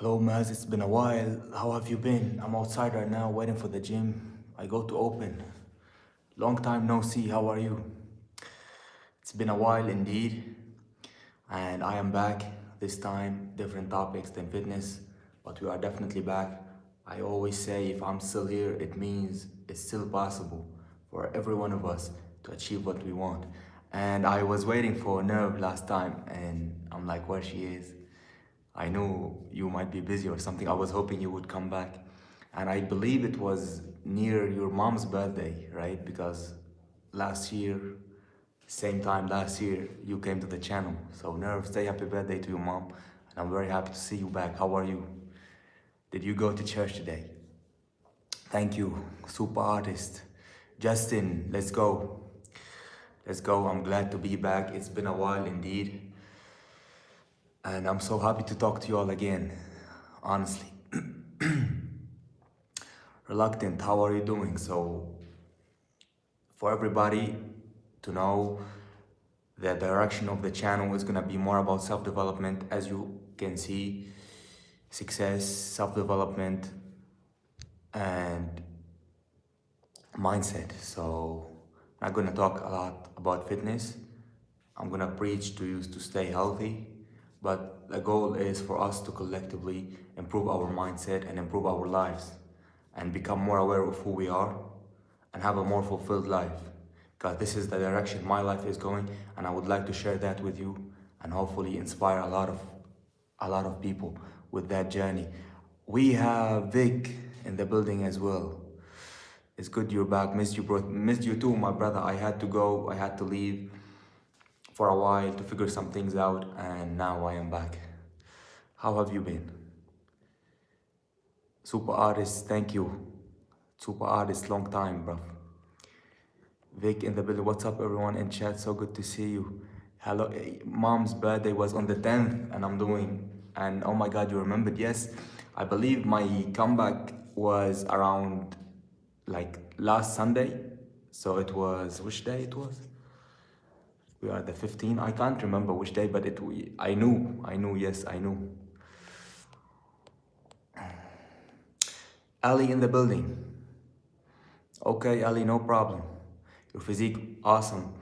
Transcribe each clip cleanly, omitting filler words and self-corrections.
Hello, Maz. It's been a while. How have you been? I'm outside right now waiting for the gym. I go to open. Long time no see. How are you? It's been a while indeed. And I am back. This time, different topics than fitness, but we are definitely back. I always say if I'm still here, it means it's still possible for every one of us to achieve what we want. And I was waiting for Nerve last time, and I'm like, where she is? I knew you might be busy or something. I was hoping you would come back. And I believe it was near your mom's birthday, right? Because last year, same time last year, you came to the channel. So Nerve, say happy birthday to your mom. And I'm very happy to see you back. How are you? Did you go to church today? Thank you, super artist. Justin, let's go. Let's go. I'm glad to be back. It's been a while indeed. And I'm so happy to talk to you all again, honestly. Reluctant, how are you doing? So, for everybody to know, the direction of the channel is gonna be more about self-development. As you can see, success, self-development, and mindset. So, I'm not gonna talk a lot about fitness. I'm gonna preach to you to stay healthy. But the goal is for us to collectively improve our mindset and improve our lives and become more aware of who we are and have a more fulfilled life. Because this is the direction my life is going, and I would like to share that with you and hopefully inspire a lot of people with that journey. We have Vic in the building as well. It's good you're back. Missed you, bro. Missed you too, my brother. I had to go. I had to leave for a while to figure some things out, and now I am back. How have you been? Super artist, thank you. Super artist, long time, bro. Vic in the building. What's up, everyone in chat? So good to see you. Hello, mom's birthday was on the 10th, and and oh my God, you remembered? Yes, I believe my comeback was around like last Sunday. So it was, which day it was? We are the 15th. I can't remember which day, but I knew, yes, I knew. Ali in the building. Okay, Ali, no problem. Your physique, awesome.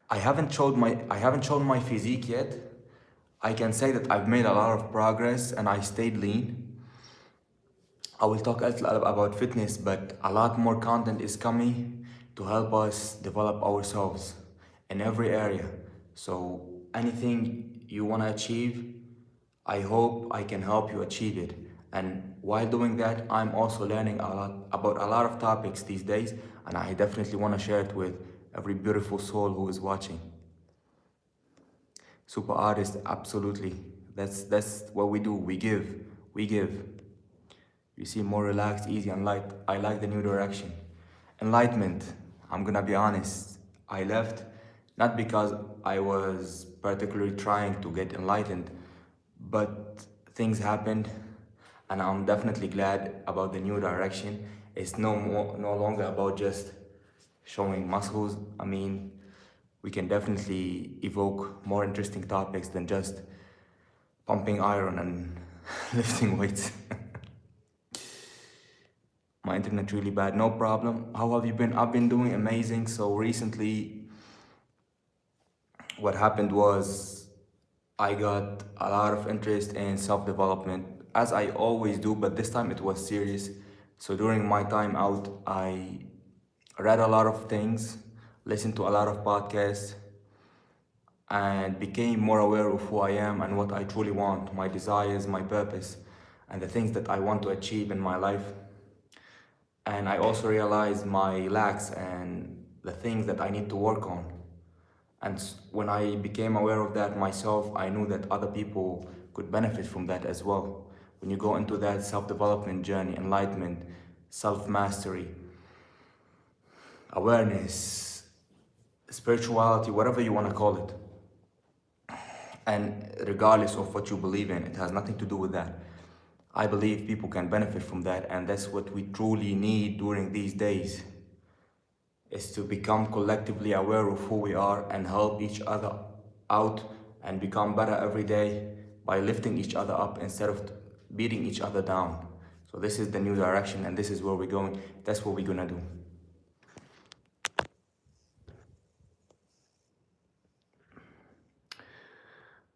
I haven't shown my physique yet. I can say that I've made a lot of progress and I stayed lean. I will talk a little about fitness, but a lot more content is coming to help us develop ourselves in every area. So anything you want to achieve, I hope I can help you achieve it. And while doing that, I'm also learning a lot about a lot of topics these days, and I definitely want to share it with every beautiful soul who is watching. Super artist, absolutely. That's what we do. We give. We give. You seem more relaxed, easy, and light. I like the new direction. Enlightenment. I'm gonna be honest. I left not because I was particularly trying to get enlightened, but things happened, and I'm definitely glad about the new direction. It's no longer about just showing muscles. I mean, we can definitely evoke more interesting topics than just pumping iron and lifting weights. My internet really bad, no problem. How have you been? I've been doing amazing. So recently, what happened was I got a lot of interest in self-development, as I always do, but this time it was serious. So during my time out, I read a lot of things, listened to a lot of podcasts, and became more aware of who I am and what I truly want, my desires, my purpose, and the things that I want to achieve in my life. And I also realized my lacks and the things that I need to work on. And when I became aware of that myself, I knew that other people could benefit from that as well. When you go into that self-development journey, enlightenment, self-mastery, awareness, spirituality, whatever you want to call it, and regardless of what you believe in, it has nothing to do with that. I believe people can benefit from that, and that's what we truly need during these days, is to become collectively aware of who we are and help each other out and become better every day by lifting each other up instead of beating each other down. So this is the new direction, and this is where we're going. That's what we're gonna do.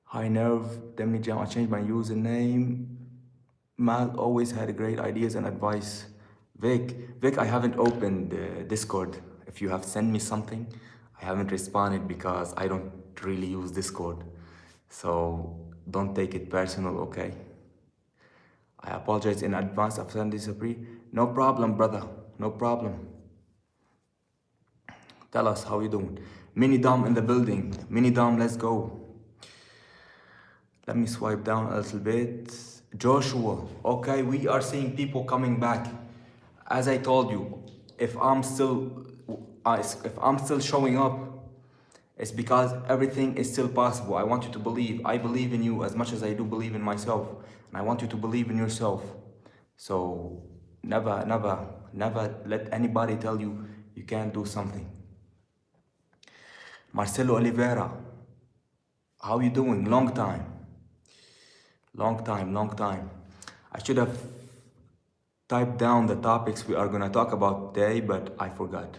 Hi Nerve, Demni Jam, I changed my username. Mal always had great ideas and advice. Vic, I haven't opened Discord. If you have sent me something, I haven't responded because I don't really use Discord. So don't take it personal, okay? I apologize in advance of sending this a No problem, brother. No problem. Tell us how you doing. Mini Dom in the building. Mini Dom, let's go. Let me swipe down a little bit. Joshua, okay, we are seeing people coming back. As I told you, if I'm still showing up, it's because everything is still possible. I want you to believe. I believe in you as much as I do believe in myself, and I want you to believe in yourself. So never, never, never let anybody tell you you can't do something. Marcelo Oliveira, how you doing? Long time. Long time. I should have typed down the topics we are going to talk about today, but I forgot.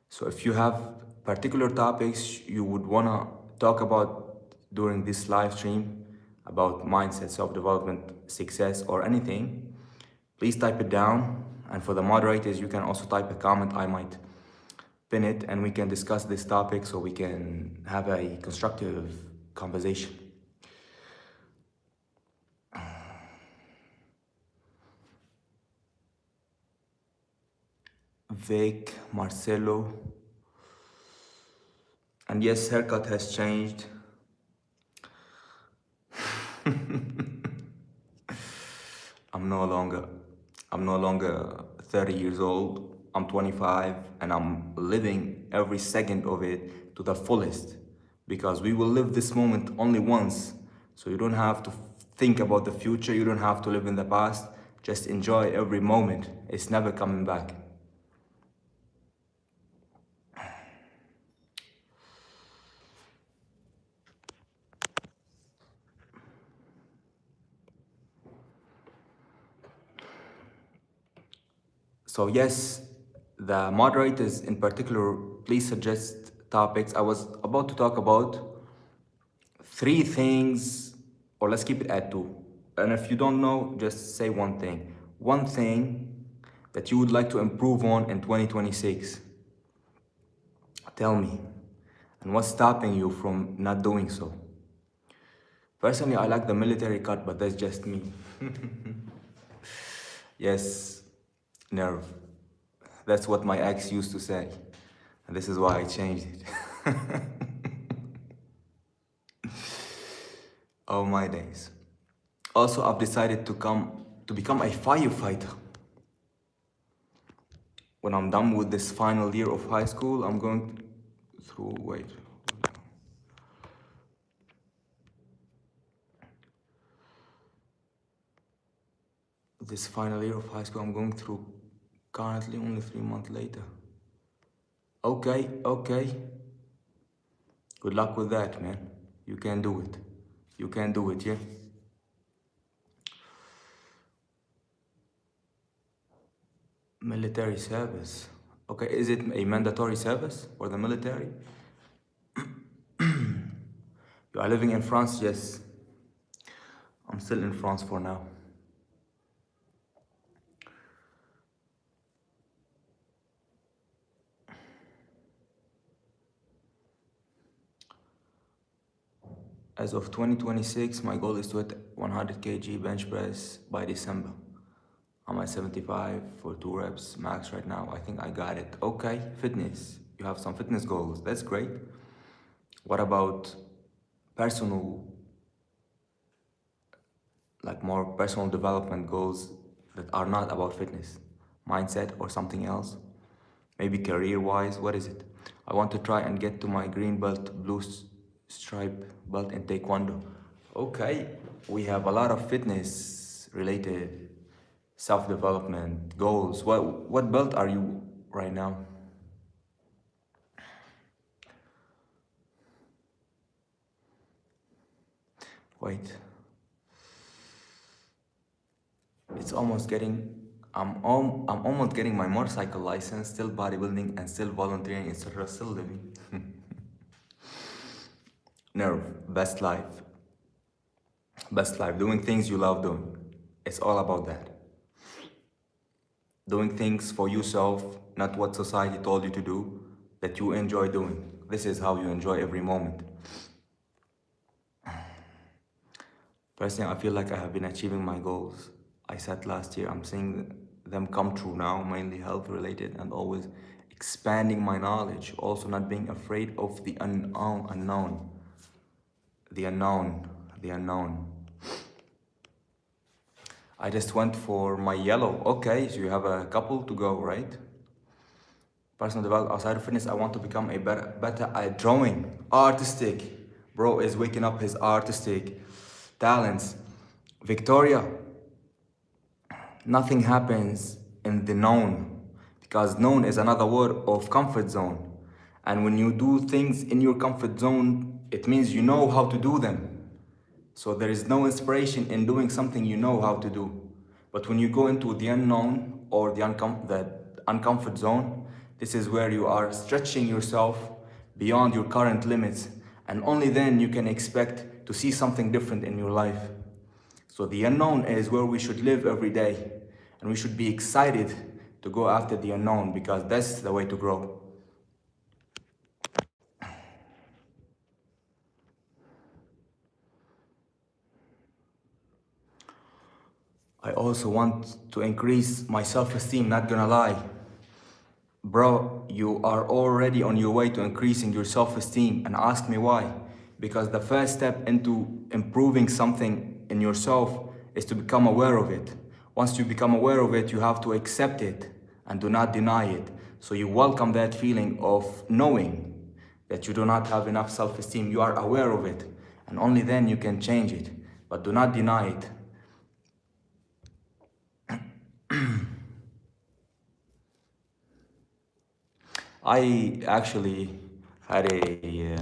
So if you have particular topics you would want to talk about during this live stream about mindset, self-development, success, or anything, please type it down. And for the moderators, you can also type a comment. I might pin it and we can discuss this topic so we can have a constructive conversation. Vic, Marcelo. And yes, haircut has changed. I'm no longer 30 years old. I'm 25 and I'm living every second of it to the fullest, because we will live this moment only once. So you don't have to think about the future. You don't have to live in the past. Just enjoy every moment. It's never coming back. So yes, the moderators in particular, please suggest topics. I was about to talk about 3 things, or let's keep it at 2. And if you don't know, just say one thing. One thing that you would like to improve on in 2026. Tell me. And what's stopping you from not doing so? Personally, I like the military cut, but that's just me. Yes, Nerve. That's what my ex used to say. And this is why I changed it. Oh my days. Also, I've decided to become a firefighter. When I'm done with this final year of high school, I'm going through, this final year of high school I'm going through currently, only 3 months later. Okay. Good luck with that, man. You can do it. You can do it, yeah? Military service. Okay, is it a mandatory service for the military? You are living in France? Yes. I'm still in France for now. As of 2026, my goal is to hit 100 kg bench press by December. I'm at 75 for 2 reps max right now. I think I got it. Okay, fitness. You have some fitness goals. That's great. What about personal, like more personal development goals that are not about fitness? Mindset or something else? Maybe career-wise, what is it? I want to try and get to my green belt, blue stripe belt in Taekwondo. Okay, we have a lot of fitness-related self-development goals. What belt are you right now? Wait, it's almost getting. I'm almost getting my motorcycle license, still bodybuilding and still volunteering, etc. Still living. Nerve, best life. Best life. Doing things you love doing. It's all about that. Doing things for yourself, not what society told you to do, that you enjoy doing. This is how you enjoy every moment. Personally, I feel like I have been achieving my goals I set last year. I'm seeing them come true now, mainly health related, and always expanding my knowledge. Also, not being afraid of the unknown. The unknown. The unknown. I just went for my yellow. Okay, so you have a couple to go, right? Personal development outside of fitness, I want to become a better at drawing. Artistic. Bro is waking up his artistic talents. Victoria, nothing happens in the known because known is another word of comfort zone. And when you do things in your comfort zone, it means you know how to do them. So there is no inspiration in doing something you know how to do. But when you go into the unknown or the uncomfort zone, this is where you are stretching yourself beyond your current limits. And only then you can expect to see something different in your life. So the unknown is where we should live every day. And we should be excited to go after the unknown because that's the way to grow. I also want to increase my self-esteem, not gonna lie. Bro, you are already on your way to increasing your self-esteem and ask me why. Because the first step into improving something in yourself is to become aware of it. Once you become aware of it, you have to accept it and do not deny it. So you welcome that feeling of knowing that you do not have enough self-esteem. You are aware of it and only then you can change it. But do not deny it. I actually had a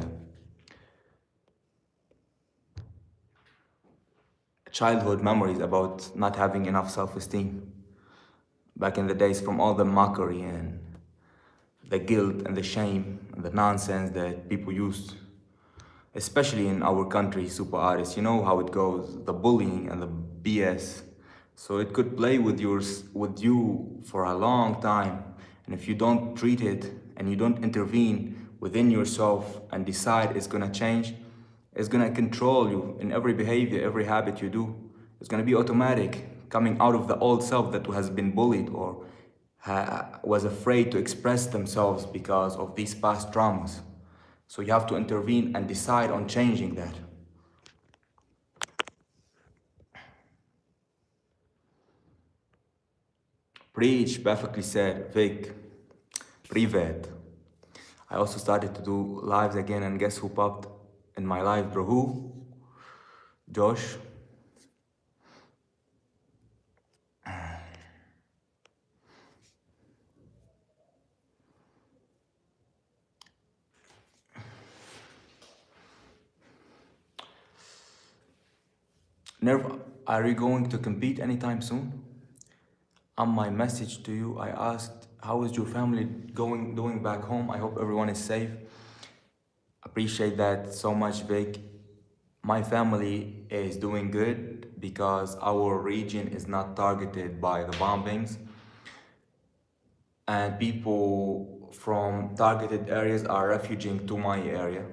childhood memories about not having enough self-esteem back in the days from all the mockery and the guilt and the shame and the nonsense that people used, especially in our country, super artists. You know how it goes, the bullying and the BS. So it could play with you for a long time. And if you don't treat it and you don't intervene within yourself and decide it's gonna change, it's gonna control you in every behavior, every habit you do. It's gonna be automatic, coming out of the old self that has been bullied or was afraid to express themselves because of these past traumas. So you have to intervene and decide on changing that. Preach, perfectly said, Vic. Privet. I also started to do lives again, and guess who popped in my life, bro? Who? Josh. Nerve, are you going to compete anytime soon? On my message to you, I asked, how is your family doing back home? I hope everyone is safe. Appreciate that so much, Vic. My family is doing good because our region is not targeted by the bombings, and people from targeted areas are refuging to my area.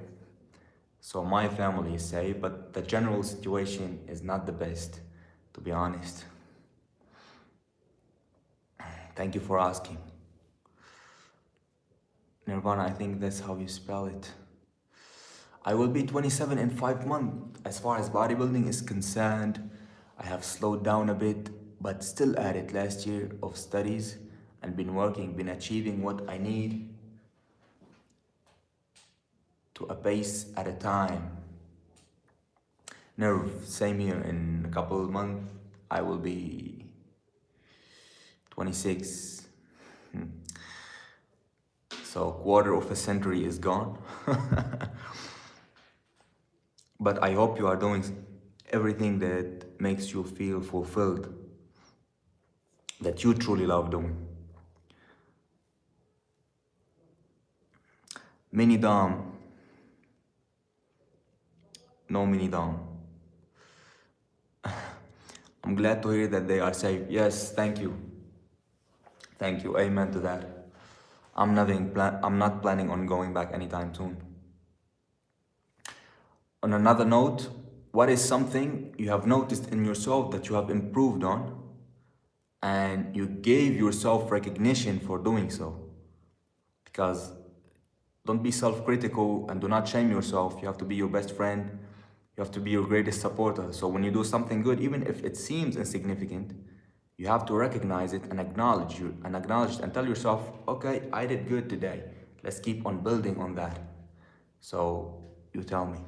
So my family is safe, but the general situation is not the best, to be honest. Thank you for asking. Nirvana, I think that's how you spell it. I will be 27 in 5 months. As far as bodybuilding is concerned, I have slowed down a bit, but still at it last year of studies and been working, been achieving what I need to a pace at a time. Nerve, same here. In a couple of months, I will be 26. So quarter of a century is gone. But I hope you are doing everything that makes you feel fulfilled, that you truly love doing. Mini Dom, no Mini Dom. I'm glad to hear that they are safe. Yes, thank you. Thank you. Amen to that. I'm not planning on going back anytime soon. On another note, what is something you have noticed in yourself that you have improved on and you gave yourself recognition for doing so? Because don't be self-critical and do not shame yourself. You have to be your best friend. You have to be your greatest supporter. So when you do something good, even if it seems insignificant, you have to recognize it and acknowledge it and tell yourself, okay, I did good today. Let's keep on building on that. So you tell me.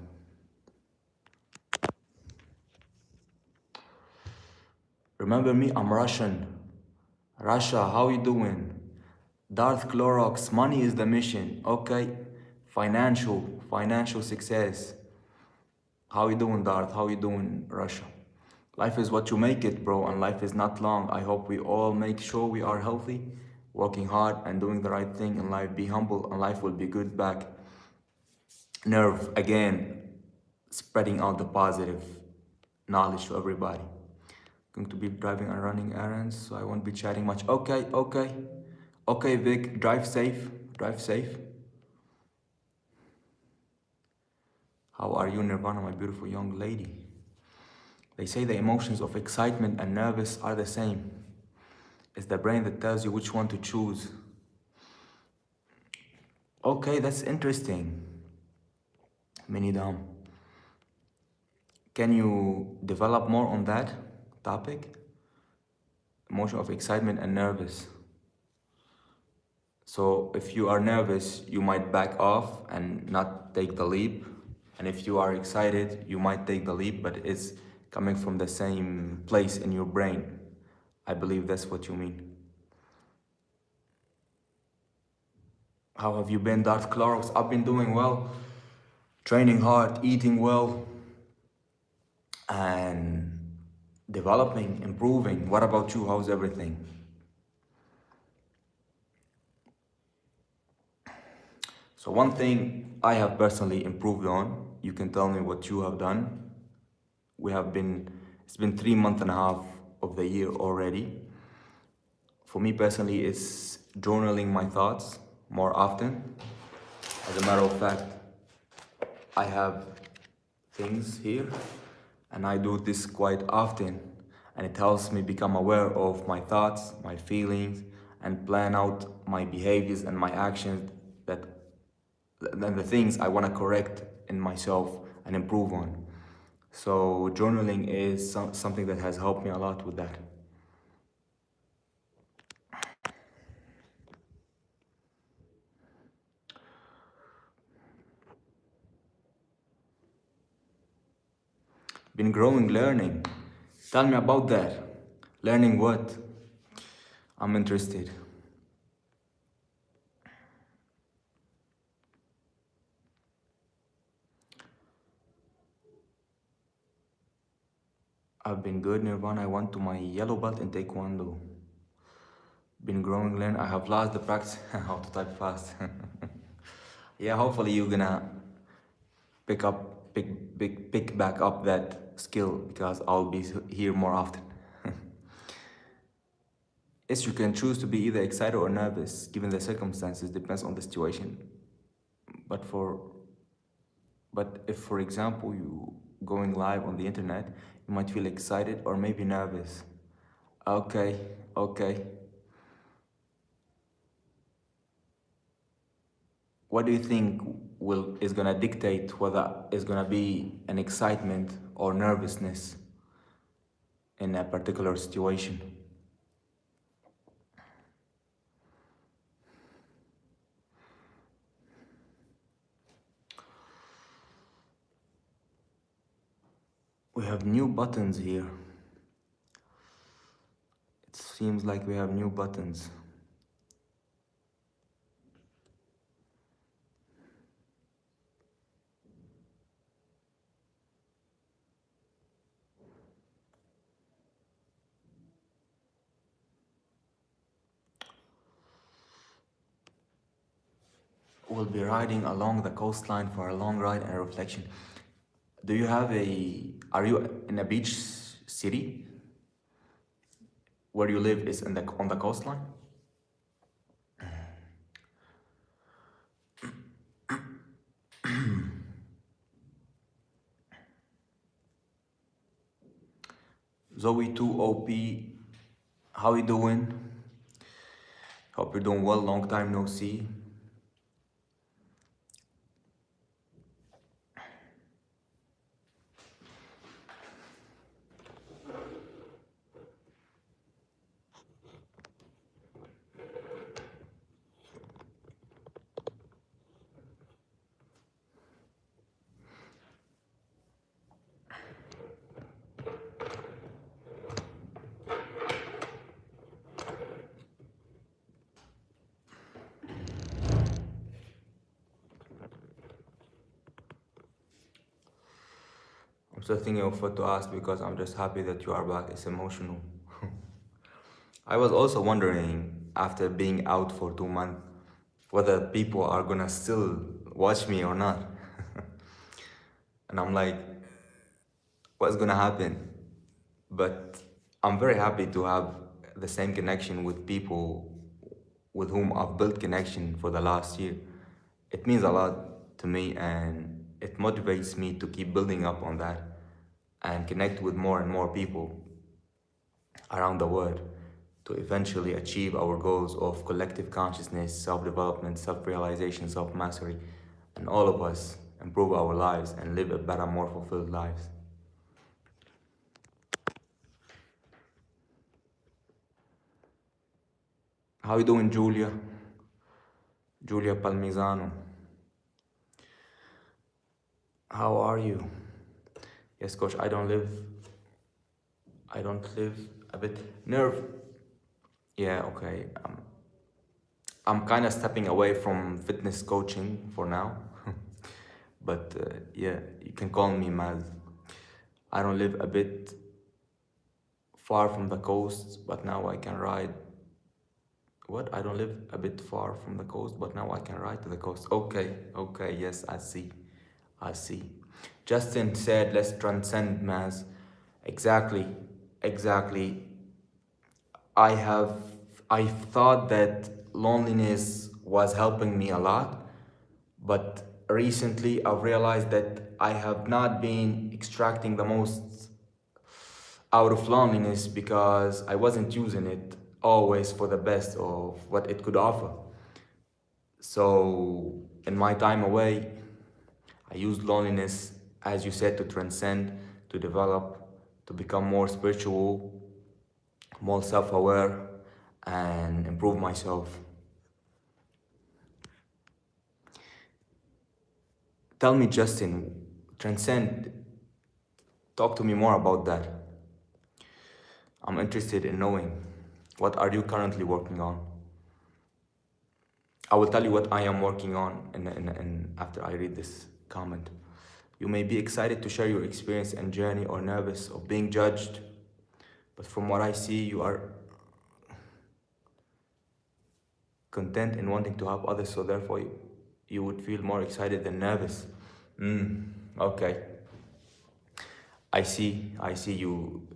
Remember me, I'm Russian. Russia, how you doing? Darth Clorox, money is the mission. Okay. Financial success. How you doing, Darth? How you doing, Russia? Life is what you make it, bro, and life is not long. I hope we all make sure we are healthy, working hard and doing the right thing in life. Be humble and life will be good back. Nerve, again, spreading out the positive knowledge to everybody. Going to be driving and running errands, so I won't be chatting much. Okay, okay. Okay, Vic, drive safe. Drive safe. How are you, Nirvana, my beautiful young lady? They say the emotions of excitement and nervous are the same. It's the brain that tells you which one to choose. Okay, that's interesting. Minidam. Can you develop more on that topic? Emotion of excitement and nervous. So if you are nervous, you might back off and not take the leap. And if you are excited, you might take the leap, but it's coming from the same place in your brain. I believe that's what you mean. How have you been, Darth Clorox? I've been doing well, training hard, eating well, and developing, improving. What about you? How's everything? So one thing I have personally improved on, you can tell me what you have done. It's been 3 months and a half of the year already. For me personally, it's journaling my thoughts more often. As a matter of fact, I have things here and I do this quite often, and it helps me become aware of my thoughts, my feelings, and plan out my behaviors and my actions that and the things I want to correct in myself and improve on. So journaling is something that has helped me a lot with that. Been growing, learning. Tell me about that. Learning what? I'm interested. I've been good, Nirvana. I went to my yellow belt in Taekwondo. Been growing, learn. I have lost the practice how to type fast. Yeah, hopefully you're gonna pick back up that skill because I'll be here more often. Yes, you can choose to be either excited or nervous, given the circumstances, depends on the situation. But for but if, for example, you going live on the internet, you might feel excited or maybe nervous. Okay, okay. What do you think is gonna dictate whether it's gonna be an excitement or nervousness in a particular situation? We have new buttons here. It seems like we have new buttons. we'll be riding along the coastline for a long ride and reflection. Do you have are you in a beach city? Where you live is on the coastline? Zoe 2OP, how you doing? Hope you're doing well, long time no see. I'm still thinking of what to ask because I'm just happy that you are back. It's emotional. I was also wondering, after being out for 2 months, whether people are gonna still watch me or not. And I'm like, what's gonna happen? But I'm very happy to have the same connection with people with whom I've built connection for the last year. It means a lot to me and it motivates me to keep building up on that and connect with more and more people around the world to eventually achieve our goals of collective consciousness, self-development, self-realization, self-mastery, and all of us improve our lives and live a better, more fulfilled lives. How you doing, Julia? Julia Palmisano. How are you? Yes, coach, I don't live a bit nerve. Yeah, okay. I'm kind of stepping away from fitness coaching for now. But yeah, you can call me Maz. I don't live a bit far from the coast, but now I can ride. What? I don't live a bit far from the coast, but now I can ride to the coast. Okay, okay, yes, I see. I see. Justin said, let's transcend Maz. Exactly, exactly. I thought that loneliness was helping me a lot, but recently I've realized that I have not been extracting the most out of loneliness because I wasn't using it always for the best of what it could offer. So in my time away, I used loneliness, as you said, to transcend, to develop, to become more spiritual, more self-aware, and improve myself. Tell me, Justin, transcend, talk to me more about that. I'm interested in knowing, what are you currently working on? I will tell you what I am working on after I read this comment. You may be excited to share your experience and journey or nervous of being judged, but from what I see, you are content in wanting to help others, so therefore you would feel more excited than nervous. Okay. I see you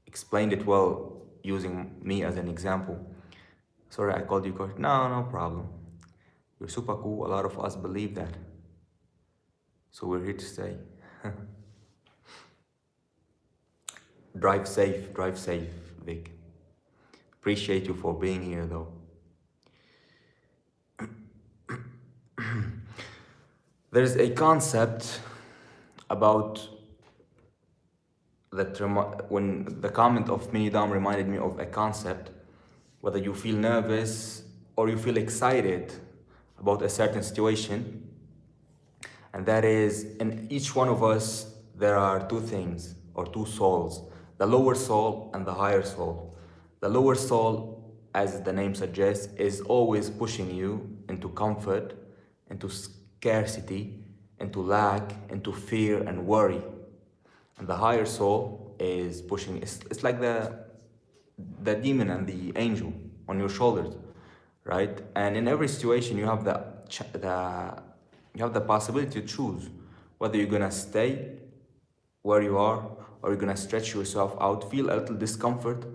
explained it well using me as an example. Sorry, I called you coach. No, no problem. You're super cool. A lot of us believe that. So we're here to stay. Drive safe, Vic. Appreciate you for being here though. There's a concept about that when the comment of Minidam reminded me of a concept, whether you feel nervous or you feel excited about a certain situation, and that is, in each one of us, there are two things, or two souls, the lower soul and the higher soul. The lower soul, as the name suggests, is always pushing you into comfort, into scarcity, into lack, into fear and worry. And the higher soul is pushing, it's like the demon and the angel on your shoulders, right? And in every situation you have you have the possibility to choose whether you're gonna stay where you are or you're gonna stretch yourself out, feel a little discomfort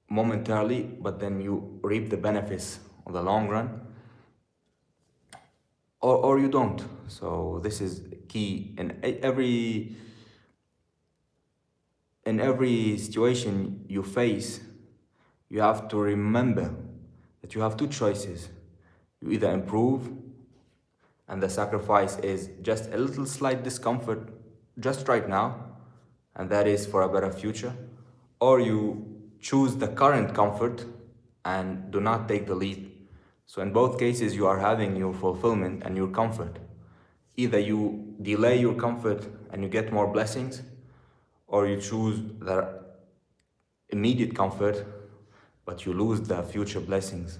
momentarily, but then you reap the benefits on the long run, or you don't. So this is key in every situation you face. You have to remember that you have two choices. You either improve, and the sacrifice is just a little slight discomfort just right now, and that is for a better future, or you choose the current comfort and do not take the leap. So in both cases, you are having your fulfillment and your comfort. Either you delay your comfort and you get more blessings, or you choose the immediate comfort, but you lose the future blessings.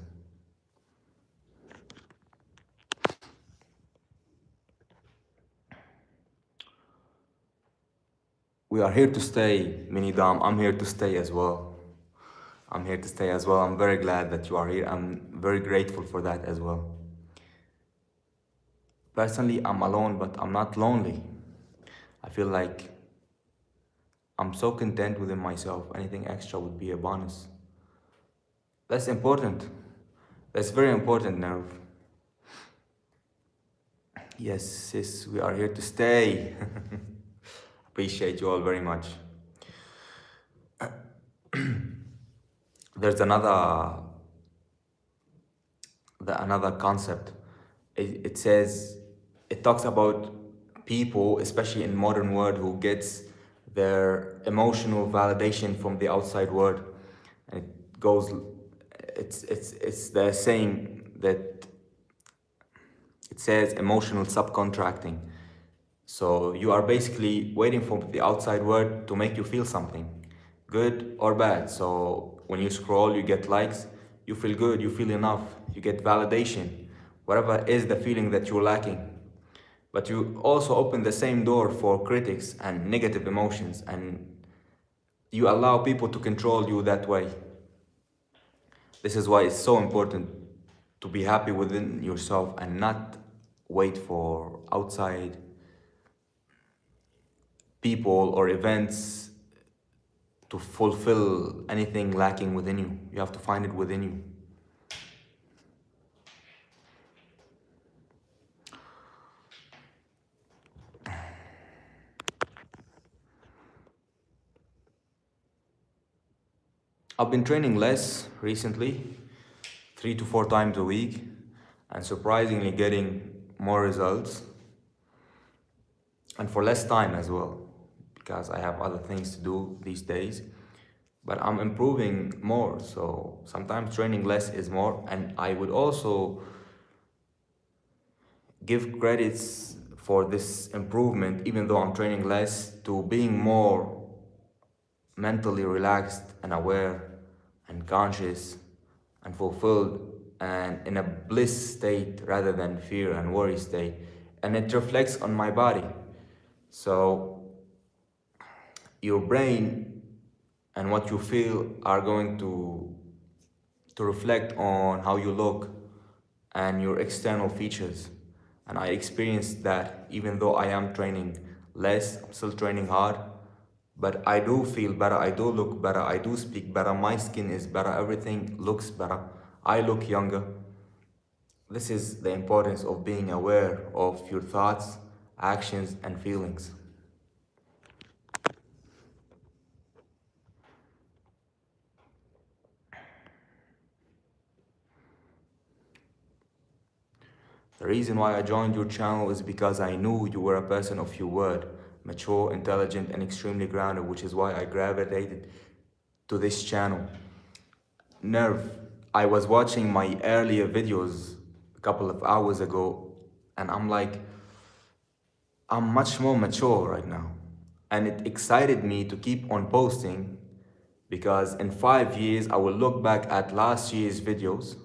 We are here to stay, Mini Dom. I'm here to stay as well. I'm here to stay as well. I'm very glad that you are here. I'm very grateful for that as well. Personally, I'm alone, but I'm not lonely. I feel like I'm so content within myself. Anything extra would be a bonus. That's important. That's very important, Nerve. Yes, sis, we are here to stay. Appreciate you all very much. There's another concept. It says, it talks about people, especially in modern world, who gets their emotional validation from the outside world. And it goes, it's the saying that it says emotional subcontracting. So you are basically waiting for the outside world to make you feel something, good or bad. So when you scroll, you get likes, you feel good, you feel enough, you get validation, whatever is the feeling that you're lacking. But you also open the same door for critics and negative emotions, and you allow people to control you that way. This is why it's so important to be happy within yourself and not wait for outside people or events to fulfill anything lacking within you. You have to find it within you. I've been training less recently, 3 to 4 times a week, and surprisingly getting more results, and for less time as well, because I have other things to do these days. But I'm improving more, so sometimes training less is more. And I would also give credits for this improvement, even though I'm training less, to being more mentally relaxed and aware and conscious and fulfilled and in a bliss state rather than fear and worry state. And it reflects on my body. So your brain and what you feel are going to reflect on how you look and your external features. And I experienced that even though I am training less, I'm still training hard, but I do feel better, I do look better, I do speak better, my skin is better, everything looks better, I look younger. This is the importance of being aware of your thoughts, actions, and feelings. The reason why I joined your channel is because I knew you were a person of your word, mature, intelligent, and extremely grounded, which is why I gravitated to this channel. Nerve, I was watching my earlier videos a couple of hours ago, and I'm like, I'm much more mature right now. And it excited me to keep on posting, because in 5 years, I will look back at last year's videos.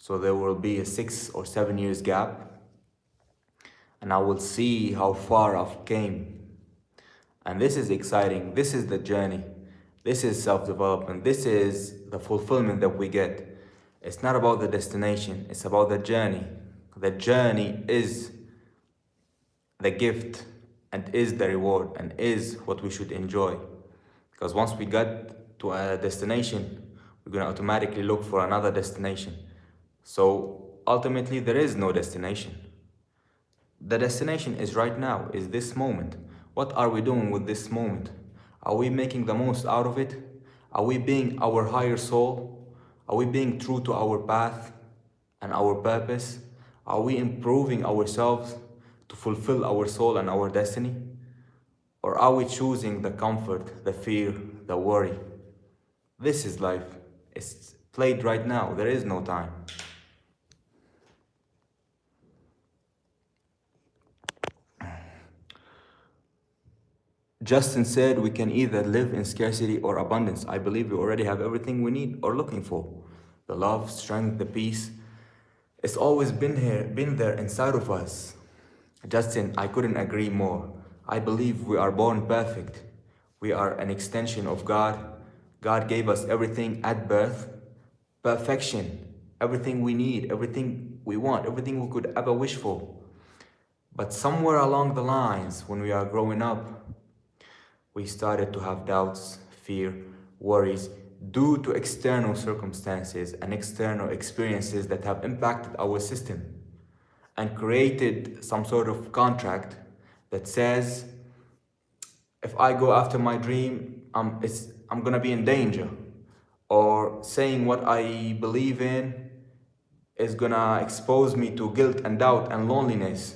So there will be a 6 or 7 years gap, and I will see how far I've came. And this is exciting. This is the journey. This is self-development. This is the fulfillment that we get. It's not about the destination, it's about the journey. The journey is the gift and is the reward and is what we should enjoy. Because once we get to a destination, we're going to automatically look for another destination. So ultimately, there is no destination. The destination is right now, is this moment. What are we doing with this moment? Are we making the most out of it? Are we being our higher soul? Are we being true to our path and our purpose? Are we improving ourselves to fulfill our soul and our destiny? Or are we choosing the comfort, the fear, the worry? This is life. It's played right now. There is no time. Justin said we can either live in scarcity or abundance. I believe we already have everything we need or looking for. The love, strength, the peace. It's always been here, been there inside of us. Justin, I couldn't agree more. I believe we are born perfect. We are an extension of God. God gave us everything at birth. Perfection. Everything we need, everything we want, everything we could ever wish for. But somewhere along the lines, when we are growing up, we started to have doubts, fear, worries, due to external circumstances and external experiences that have impacted our system and created some sort of contract that says, if I go after my dream, I'm gonna be in danger. Or saying what I believe in is gonna expose me to guilt and doubt and loneliness.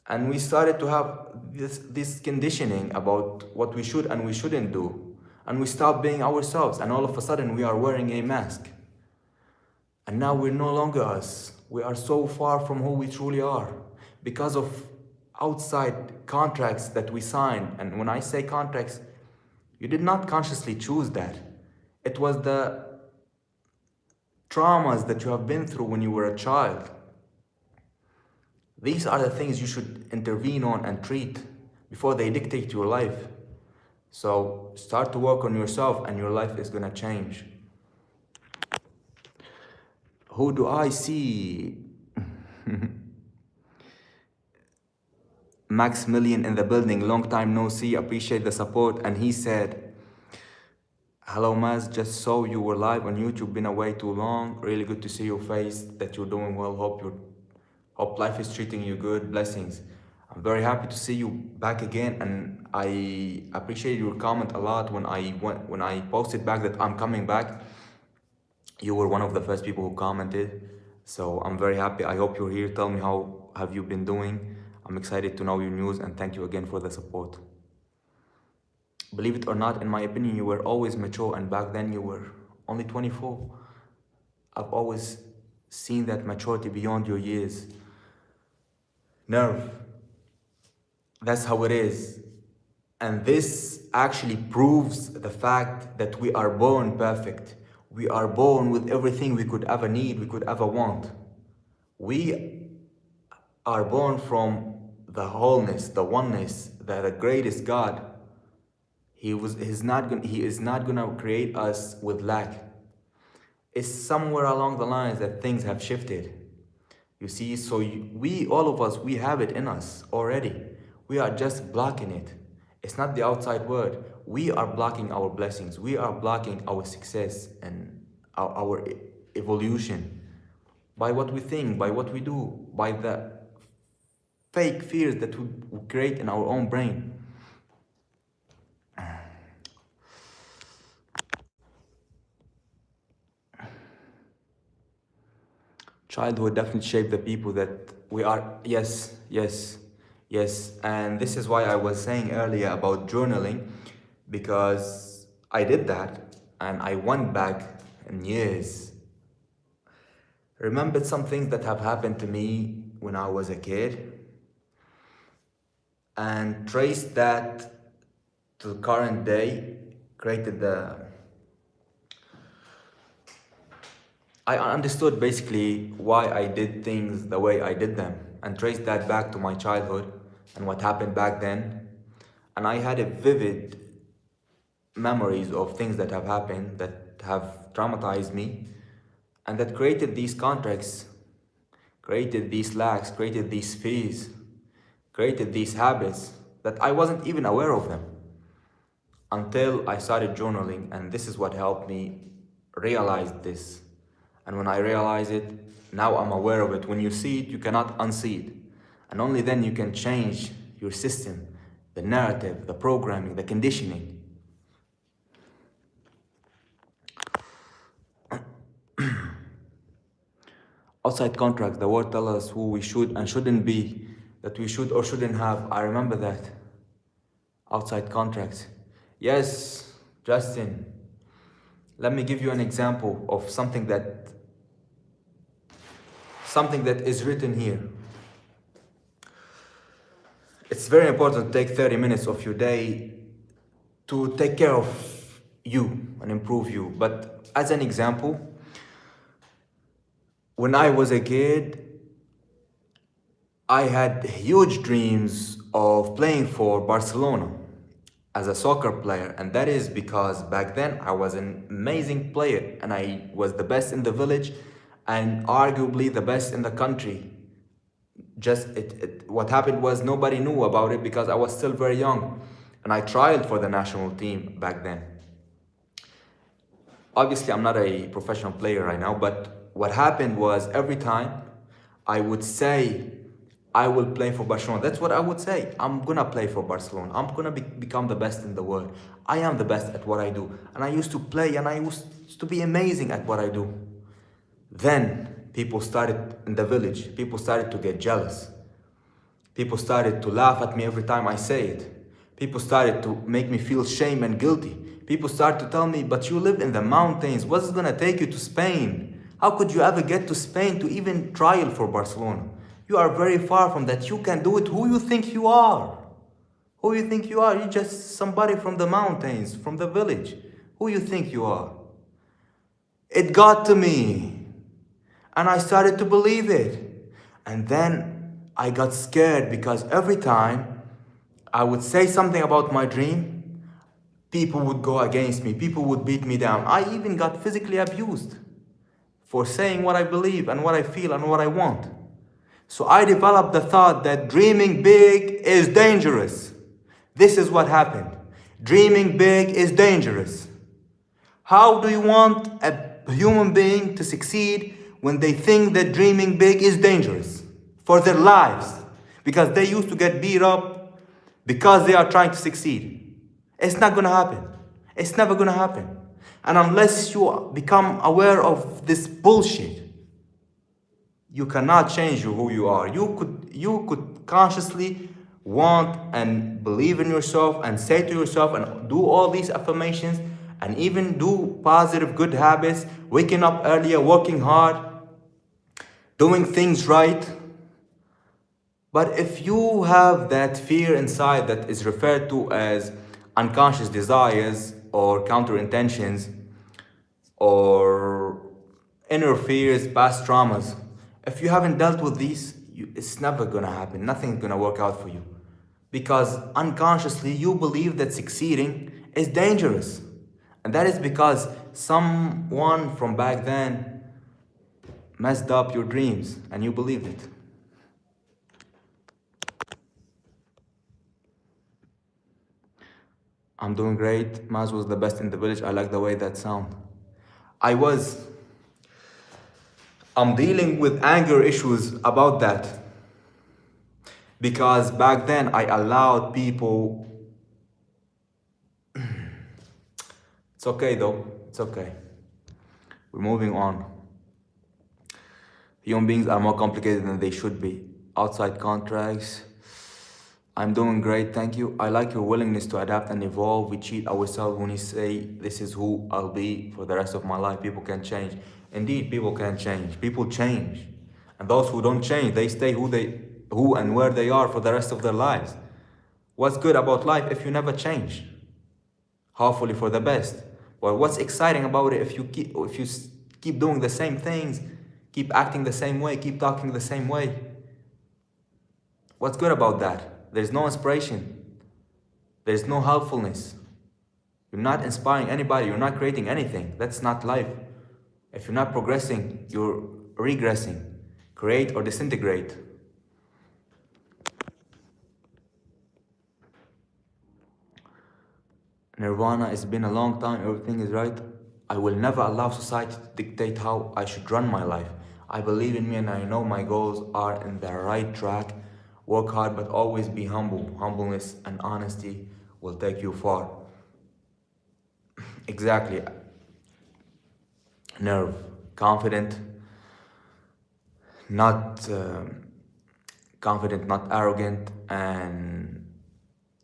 And we started to have this conditioning about what we should and we shouldn't do. And we stopped being ourselves, and all of a sudden we are wearing a mask. And now we're no longer us. We are so far from who we truly are because of outside contracts that we signed. And when I say contracts, you did not consciously choose that. It was the traumas that you have been through when you were a child. These are the things you should intervene on and treat before they dictate your life. So start to work on yourself and your life is gonna change. Who do I see? Maximilian in the building, long time no see, appreciate the support. And he said, hello Maz, just saw you were live on YouTube, been away too long. Really good to see your face, that you're doing well. Hope life is treating you good. Blessings. I'm very happy to see you back again, and I appreciate your comment a lot when I posted back that I'm coming back. You were one of the first people who commented, so I'm very happy. I hope you're here. Tell me how have you been doing. I'm excited to know your news, and thank you again for the support. Believe it or not, in my opinion, you were always mature, and back then you were only 24. I've always seen that maturity beyond your years. Nerve. That's how it is. And this actually proves the fact that we are born perfect. We are born with everything we could ever need, we could ever want. We are born from the wholeness, the oneness, the greatest God. He is not gonna create us with lack. It's somewhere along the lines that things have shifted. You see, so all of us, we have it in us already. We are just blocking it. It's not the outside world. We are blocking our blessings. We are blocking our success and our evolution by what we think, by what we do, by the fake fears that we create in our own brain. Childhood definitely shaped the people that we are. Yes, yes, yes. And this is why I was saying earlier about journaling, because I did that and I went back in years. Remembered some things that have happened to me when I was a kid and traced that to the current day, created I understood basically why I did things the way I did them and traced that back to my childhood and what happened back then. And I had a vivid memories of things that have happened that have traumatized me and that created these contracts, created these lacks, created these fears, created these habits that I wasn't even aware of them until I started journaling. And this is what helped me realize this. And when I realize it, now I'm aware of it. When you see it, you cannot unsee it. And only then you can change your system, the narrative, the programming, the conditioning. Outside contracts, the word tells us who we should and shouldn't be, that we should or shouldn't have. I remember that. Outside contracts. Yes, Justin, let me give you an example of something that is written here. It's very important to take 30 minutes of your day to take care of you and improve you. But as an example, when I was a kid, I had huge dreams of playing for Barcelona as a soccer player. And that is because back then I was an amazing player and I was the best in the village and arguably the best in the country. Just what happened was nobody knew about it because I was still very young. And I tried for the national team back then. Obviously, I'm not a professional player right now, but what happened was every time I would say, I will play for Barcelona. That's what I would say. I'm gonna play for Barcelona. I'm gonna become the best in the world. I am the best at what I do. And I used to play and I used to be amazing at what I do. Then people started in the village, people started to get jealous. People started to laugh at me every time I say it. People started to make me feel shame and guilty. People started to tell me, but you live in the mountains. What's it gonna take you to Spain? How could you ever get to Spain to even trial for Barcelona? You are very far from that. You can do it. Who you think you are? Who you think you are? You're just somebody from the mountains, from the village. Who you think you are? It got to me. And I started to believe it. And then I got scared because every time I would say something about my dream, people would go against me. People would beat me down. I even got physically abused for saying what I believe and what I feel and what I want. So I developed the thought that dreaming big is dangerous. This is what happened. Dreaming big is dangerous. How do you want a human being to succeed when they think that dreaming big is dangerous for their lives? Because they used to get beat up because they are trying to succeed. It's not going to happen. It's never going to happen. And unless you become aware of this bullshit, you cannot change who you are. You could consciously want and believe in yourself and say to yourself and do all these affirmations and even do positive good habits, waking up earlier, working hard, doing things right. But if you have that fear inside that is referred to as unconscious desires or counter intentions or inner fears, past traumas, if you haven't dealt with these, it's never gonna happen. Nothing's gonna work out for you. Because unconsciously, you believe that succeeding is dangerous. And that is because someone from back then messed up your dreams and you believed it. I'm doing great. Maz was the best in the village. I like the way that sound. I'm dealing with anger issues about that. Because back then I allowed people. It's okay though, it's okay. We're moving on. Human beings are more complicated than they should be. Outside contracts. I'm doing great, thank you. I like your willingness to adapt and evolve. We cheat ourselves when we say, this is who I'll be for the rest of my life. People can change. Indeed, people can change. People change. And those who don't change, they stay who and where they are for the rest of their lives. What's good about life if you never change? Hopefully for the best. Well, what's exciting about it if you keep doing the same things, keep acting the same way, keep talking the same way? What's good about that? There's no inspiration. There's no helpfulness. You're not inspiring anybody. You're not creating anything. That's not life. If you're not progressing, you're regressing. Create or disintegrate. Nirvana, it's been a long time, everything is right. I will never allow society to dictate how I should run my life. I believe in me and I know my goals are in the right track. Work hard but always be humble. Humbleness and honesty will take you far. Exactly. Nerve. Confident, not confident, not arrogant, and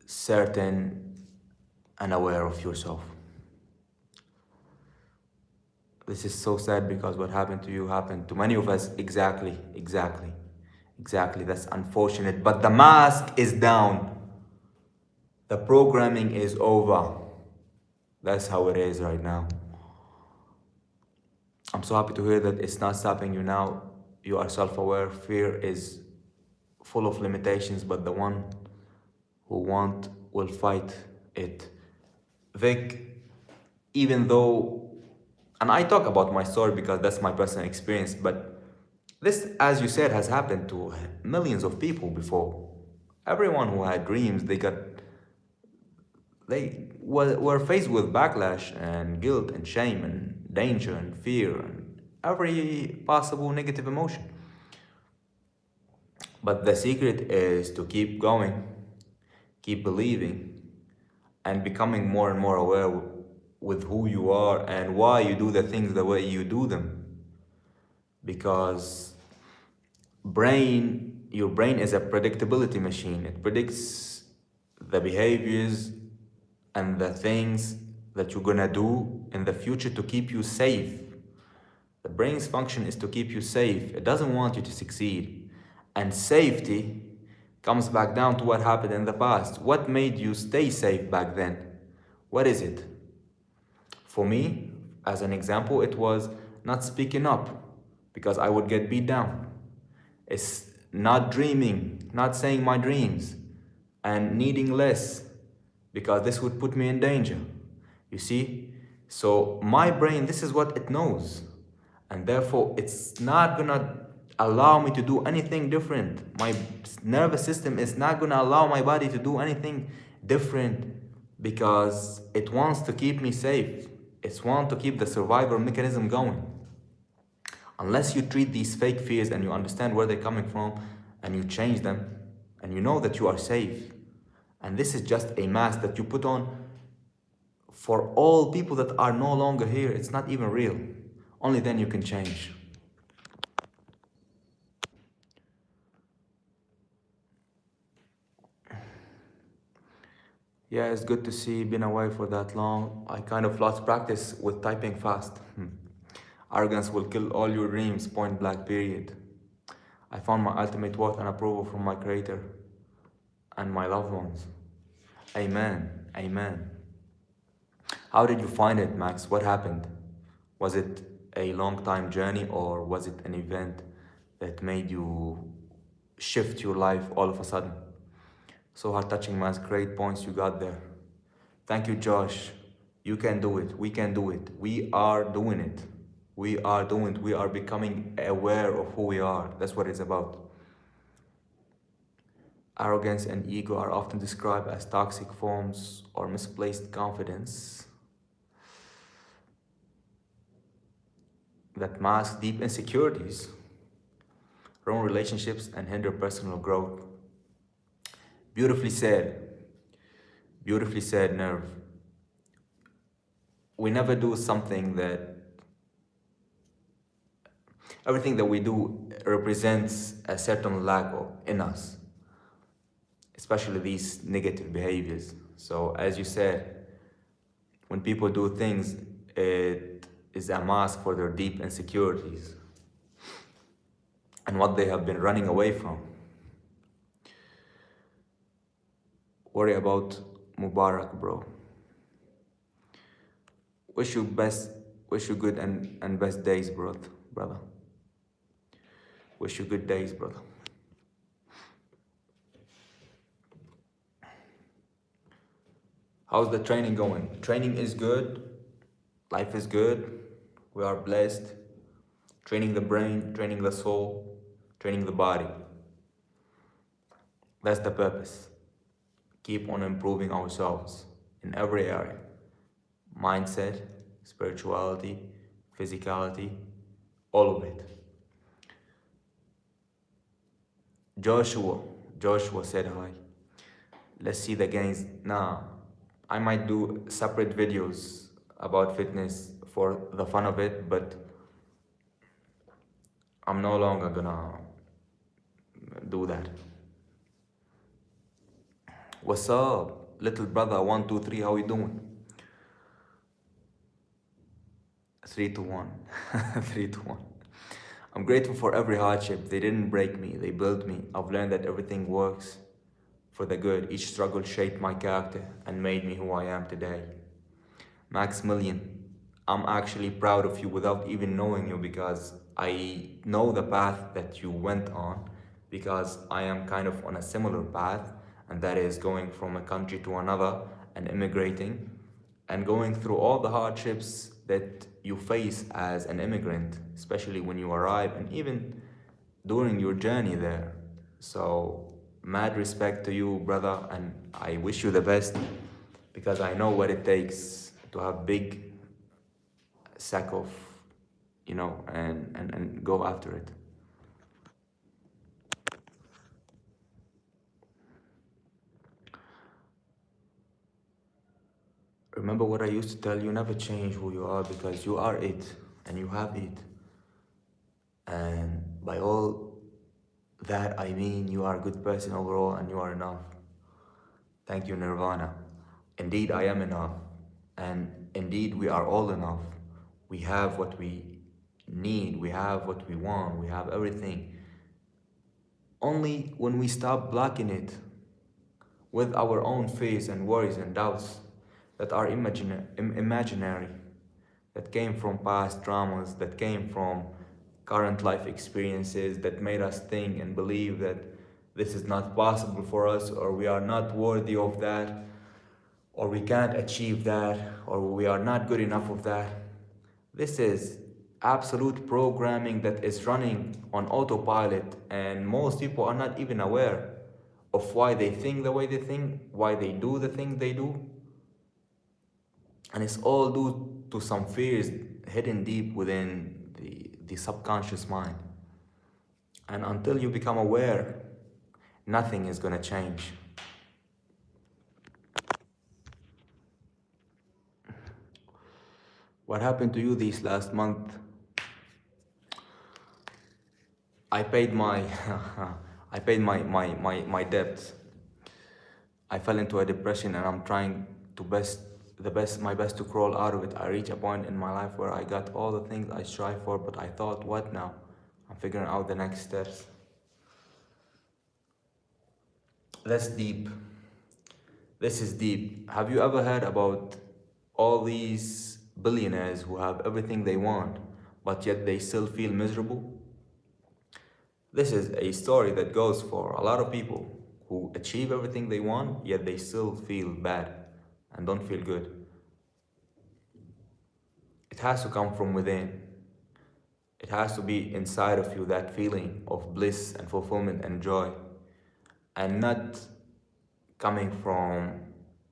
certain and aware of yourself. This is so sad because what happened to you happened to many of us. Exactly, exactly, exactly. That's unfortunate. But the mask is down. The programming is over. That's how it is right now. I'm so happy to hear that it's not stopping you now. You are self-aware. Fear is full of limitations, but the one who want will fight it. Vic, even though, and I talk about my story because that's my personal experience, but this, as you said, has happened to millions of people before. Everyone who had dreams, they were faced with backlash and guilt and shame and danger and fear and every possible negative emotion. But the secret is to keep going, keep believing, and becoming more and more aware with who you are and why you do the things the way you do them. Because your brain is a predictability machine. It predicts the behaviors and the things that you're gonna do in the future to keep you safe. The brain's function is to keep you safe. It doesn't want you to succeed. And safety comes back down to what happened in the past. What made you stay safe back then? What is it? For me, as an example, it was not speaking up because I would get beat down. It's not dreaming, not saying my dreams, and needing less because this would put me in danger. You see? So my brain, this is what it knows. And therefore, it's not gonna allow me to do anything different. My nervous system is not gonna allow my body to do anything different because it wants to keep me safe. It wants to keep the survival mechanism going. Unless you treat these fake fears and you understand where they're coming from and you change them and you know that you are safe. And this is just a mask that you put on for all people that are no longer here. It's not even real. Only then you can change. Yeah, it's good to see been away for that long. I kind of lost practice with typing fast. Arrogance will kill all your dreams, point blank period. I found my ultimate worth and approval from my creator and my loved ones. Amen. Amen. How did you find it, Max? What happened? Was it a long time journey or was it an event that made you shift your life all of a sudden? So heart touching, man. Great points you got there. Thank you, Josh. You can do it. We can do it. We are doing it. We are doing it. We are becoming aware of who we are. That's what it's about. Arrogance and ego are often described as toxic forms or misplaced confidence that mask deep insecurities, wrong relationships, and hinder personal growth. Beautifully said. Beautifully said, Nerve. We never do something that... Everything that we do represents a certain lack in us, especially these negative behaviors. So as you said, when people do things, it is a mask for their deep insecurities and what they have been running away from. Worry about Mubarak, bro. Wish you good and best days, brother. Wish you good days, brother. How's the training going? Training is good. Life is good. We are blessed. Training the brain, training the soul. training the body. That's the purpose. Keep on improving ourselves in every area: mindset, spirituality, physicality, all of it. Joshua, Joshua said hi. Let's see the gains. Nah, I might do separate videos about fitness for the fun of it, but I'm no longer gonna do that. What's up, little brother? 1, 2, 3. How you doing? 3 to 1. 3 to 1. I'm grateful for every hardship. They didn't break me, they built me. I've learned that everything works for the good. Each struggle shaped my character and made me who I am today. Maximilian, I'm actually proud of you without even knowing you, because I know the path that you went on, because I am kind of on a similar path, and that is going from a country to another and immigrating and going through all the hardships that you face as an immigrant, especially when you arrive and even during your journey there. So, mad respect to you, brother, and I wish you the best, because I know what it takes to have big sack of, and go after it. Remember what I used to tell you: never change who you are, because you are it and you have it. And by all that, I mean you are a good person overall and you are enough. Thank you, Nirvana. Indeed, I am enough. And indeed, we are all enough. We have what we need, we have what we want, we have everything. Only when we stop blocking it with our own fears and worries and doubts that are imaginary, that came from past traumas, that came from current life experiences, that made us think and believe that this is not possible for us, or we are not worthy of that, or we can't achieve that, or we are not good enough of that. This is absolute programming that is running on autopilot, and most people are not even aware of why they think the way they think, why they do the things they do. And it's all due to some fears hidden deep within the subconscious mind. And until you become aware, nothing is gonna change. What happened to you this last month? I paid my my debts. I fell into a depression, and I'm trying to my best to crawl out of it. I reached a point in my life where I got all the things I strive for, but I thought, what now? I'm figuring out the next steps. That's deep. This is deep. Have you ever heard about all these billionaires who have everything they want, but yet they still feel miserable? This is a story that goes for a lot of people who achieve everything they want, yet they still feel bad and don't feel good. It has to come from within. It has to be inside of you, that feeling of bliss and fulfillment and joy, and not coming from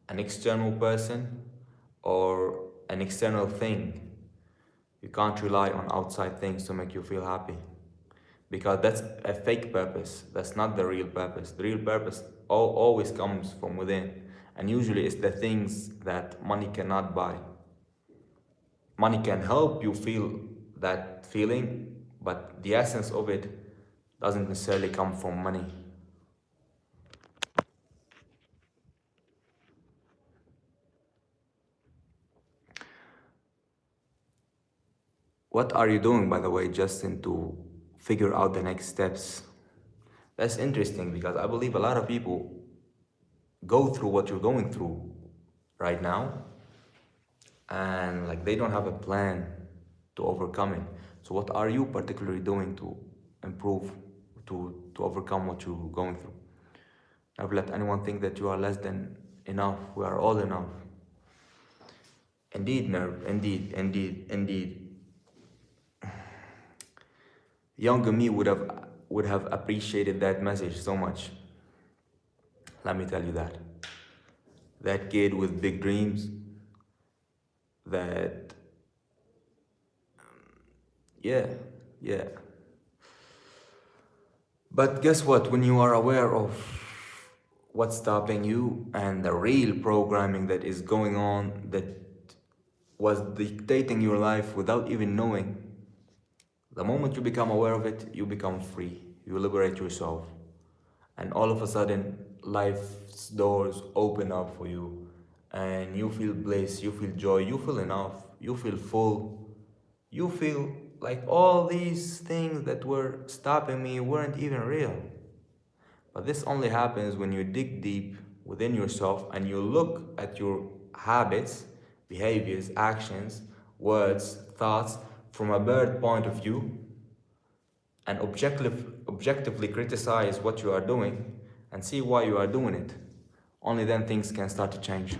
an external person or an external thing. You can't rely on outside things to make you feel happy, because that's a fake purpose. That's not the real purpose. The real purpose always comes from within, and usually it's the things that money cannot buy. Money can help you feel that feeling, but the essence of it doesn't necessarily come from money. What are you doing, by the way, Justin, to figure out the next steps? That's interesting, because I believe a lot of people go through what you're going through right now, and like they don't have a plan to overcome it. So what are you particularly doing to improve, to overcome what you're going through? Never let anyone think that you are less than enough. We are all enough. Indeed, Nerve, indeed. Younger me would have would have appreciated that message so much. Let me tell you that. That kid with big dreams, that, yeah, yeah. But guess what? When you are aware of what's stopping you and the real programming that is going on that was dictating your life without even knowing, the moment you become aware of it, you become free. You liberate yourself. And all of a sudden, life's doors open up for you. And you feel bliss, you feel joy, you feel enough, you feel full. You feel like all these things that were stopping me weren't even real. But this only happens when you dig deep within yourself and you look at your habits, behaviors, actions, words, thoughts from a bird point of view and objectively criticize what you are doing and see why you are doing it. Only then things can start to change.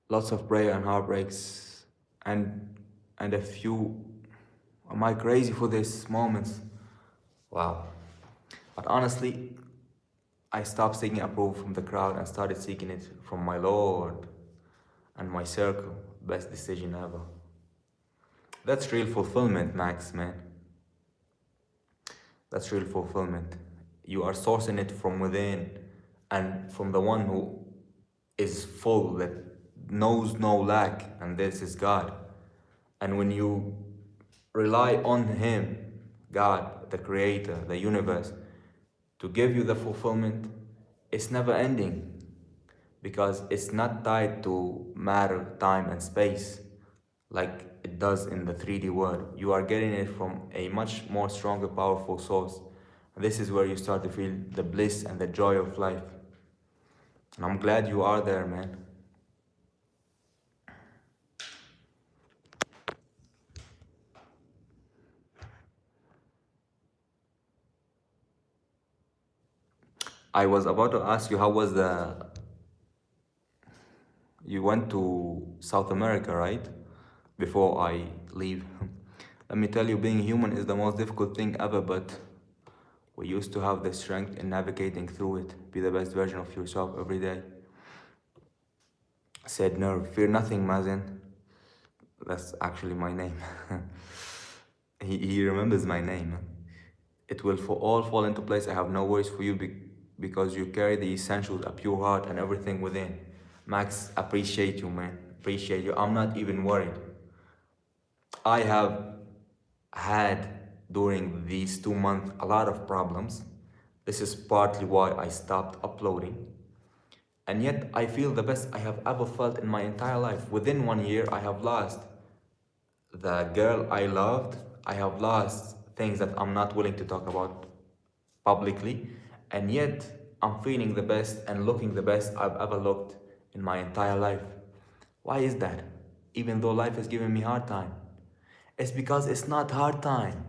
Lots of prayer and heartbreaks and a few, am I crazy for this moments? Wow. But honestly, I stopped seeking approval from the crowd and started seeking it from my Lord and my circle. Best decision ever. That's real fulfillment, Max, man. That's real fulfillment. You are sourcing it from within and from the one who is full, that knows no lack, and this is God. And when you rely on Him, God, the Creator, the universe, to give you the fulfillment, it's never ending because it's not tied to matter, time, and space like it does in the 3D world. You are getting it from a much more stronger, powerful source. And this is where you start to feel the bliss and the joy of life. And I'm glad you are there, man. I was about to ask you, how was the... You went to South America, right? Before I leave. Let me tell you, being human is the most difficult thing ever, but we used to have the strength in navigating through it. Be the best version of yourself every day. Said Nerve, fear nothing, Mazen. That's actually my name. he remembers my name. It will all fall into place. I have no worries for you because you carry the essentials, a pure heart and everything within. Max, appreciate you, man. Appreciate you. I'm not even worried. I have had during these 2 months a lot of problems. This is partly why I stopped uploading. And yet I feel the best I have ever felt in my entire life. Within 1 year, I have lost the girl I loved. I have lost things that I'm not willing to talk about publicly. And yet I'm feeling the best and looking the best I've ever looked in my entire life. Why is that? Even though life is giving me hard time. It's because it's not hard time.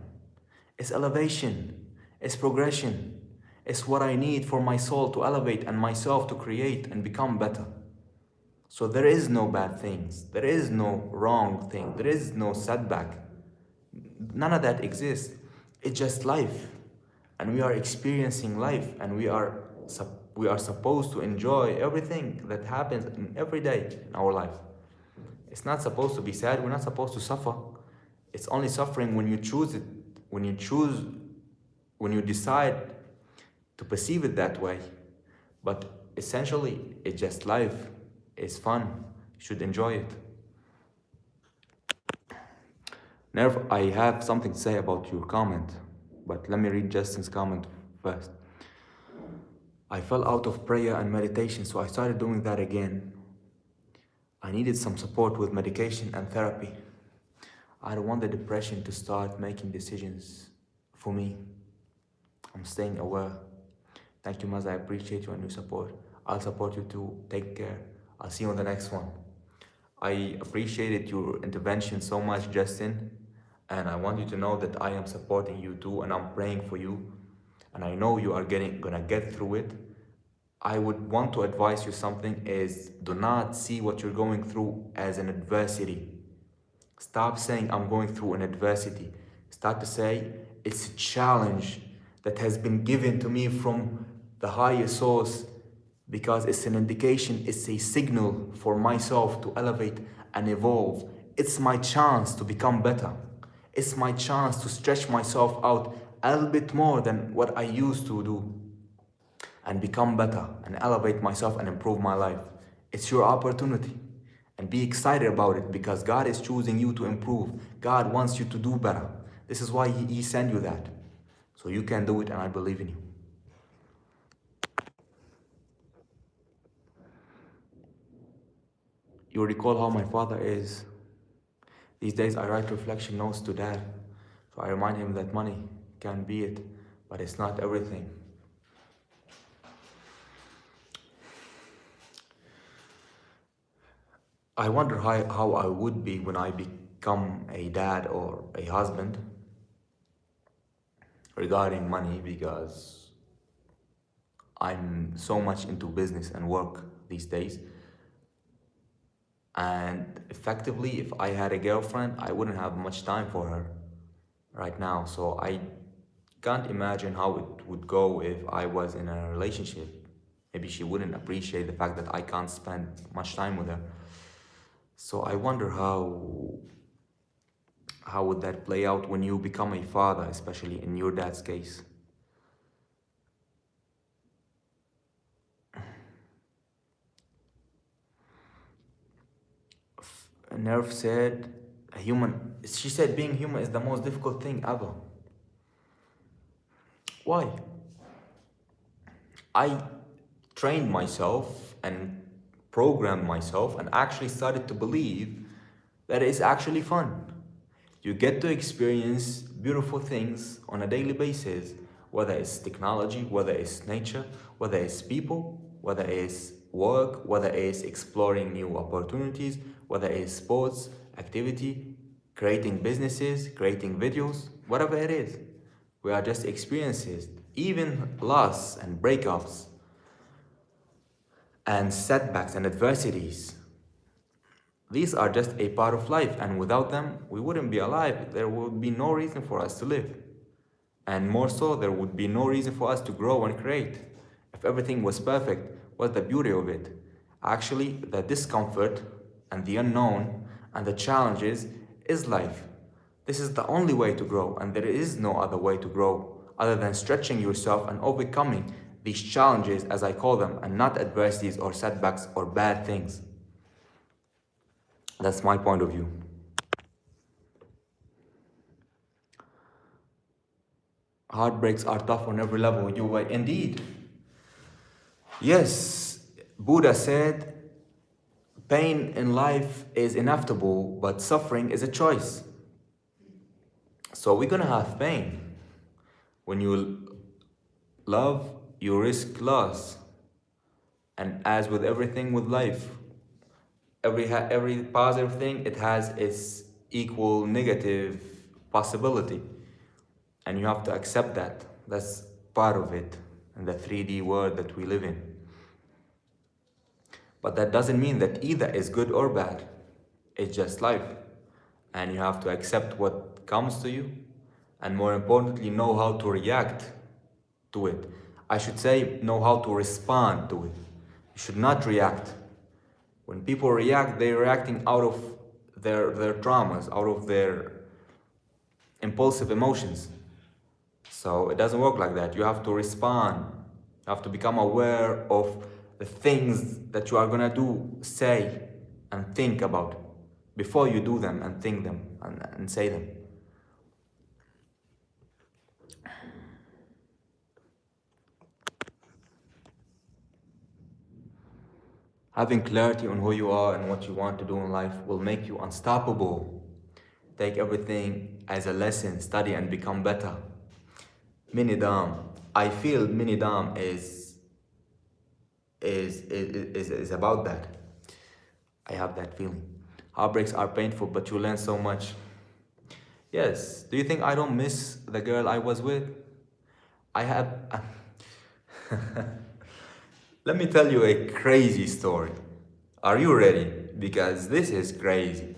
It's elevation. It's progression. It's what I need for my soul to elevate and myself to create and become better. So there is no bad things. There is no wrong thing. There is no setback. None of that exists. It's just life. And we are experiencing life, and we are supposed to enjoy everything that happens in every day in our life. It's not supposed to be sad. We're not supposed to suffer. It's only suffering when you choose it, when you decide to perceive it that way. But essentially, it's just life. It's fun. You should enjoy it. Nerv, I have something to say about your comment, but let me read Justin's comment first. I fell out of prayer and meditation, so I started doing that again. I needed some support with medication and therapy. I don't want the depression to start making decisions for me. I'm staying aware. Thank you, Maz. I appreciate you and your support. I'll support you too. Take care. I'll see you on the next one. I appreciated your intervention so much, Justin. And I want you to know that I am supporting you too, and I'm praying for you. And I know you are gonna get through it. I would want to advise you something is, do not see what you're going through as an adversity. Stop saying I'm going through an adversity. Start to say it's a challenge that has been given to me from the higher source because it's an indication, it's a signal for myself to elevate and evolve. It's my chance to become better. It's my chance to stretch myself out a little bit more than what I used to do and become better and elevate myself and improve my life. It's your opportunity. And be excited about it because God is choosing you to improve. God wants you to do better. This is why He sent you that. So you can do it, and I believe in you. You recall how my father is. These days I write reflection notes to dad. So I remind him that money can be it, but it's not everything. I wonder how I would be when I become a dad or a husband regarding money because I'm so much into business and work these days. And effectively, if I had a girlfriend, I wouldn't have much time for her right now. So I can't imagine how it would go if I was in a relationship. Maybe she wouldn't appreciate the fact that I can't spend much time with her. So I wonder how would that play out when you become a father, especially in your dad's case. Nerve said, she said being human is the most difficult thing ever. Why? I trained myself and programmed myself and actually started to believe that it's actually fun. You get to experience beautiful things on a daily basis, whether it's technology, whether it's nature, whether it's people, whether it's work, whether it's exploring new opportunities, whether it's sports, activity, creating businesses, creating videos, whatever it is. We are just experiences, even loss and breakups and setbacks and adversities. These are just a part of life, and without them, we wouldn't be alive. There would be no reason for us to live. And more so, there would be no reason for us to grow and create. If everything was perfect, what's the beauty of it? Actually, the discomfort and the unknown and the challenges is life. This is the only way to grow, and there is no other way to grow other than stretching yourself and overcoming these challenges, as I call them, and not adversities or setbacks or bad things. That's my point of view. Heartbreaks are tough on every level. You were indeed. Yes, Buddha said, pain in life is inevitable, but suffering is a choice. So we're gonna have pain. When you love, you risk loss. And as with everything with life, every positive thing, it has its equal negative possibility. And you have to accept that. That's part of it in the 3D world that we live in. But that doesn't mean that either is good or bad. It's just life. And you have to accept what comes to you and more importantly, know how to react to it. I should say, know how to respond to it. You should not react. When people react, they're reacting out of their traumas, out of their impulsive emotions. So it doesn't work like that. You have to respond. You have to become aware of the things that you are gonna do, say, and think about before you do them and think them and say them. Having clarity on who you are and what you want to do in life will make you unstoppable. Take everything as a lesson, study and become better. Minidam. I feel Minidam is about that. I have that feeling. Heartbreaks are painful, but you learn so much. Yes. Do you think I don't miss the girl I was with? I have. Let me tell you a crazy story. Are you ready? Because this is crazy.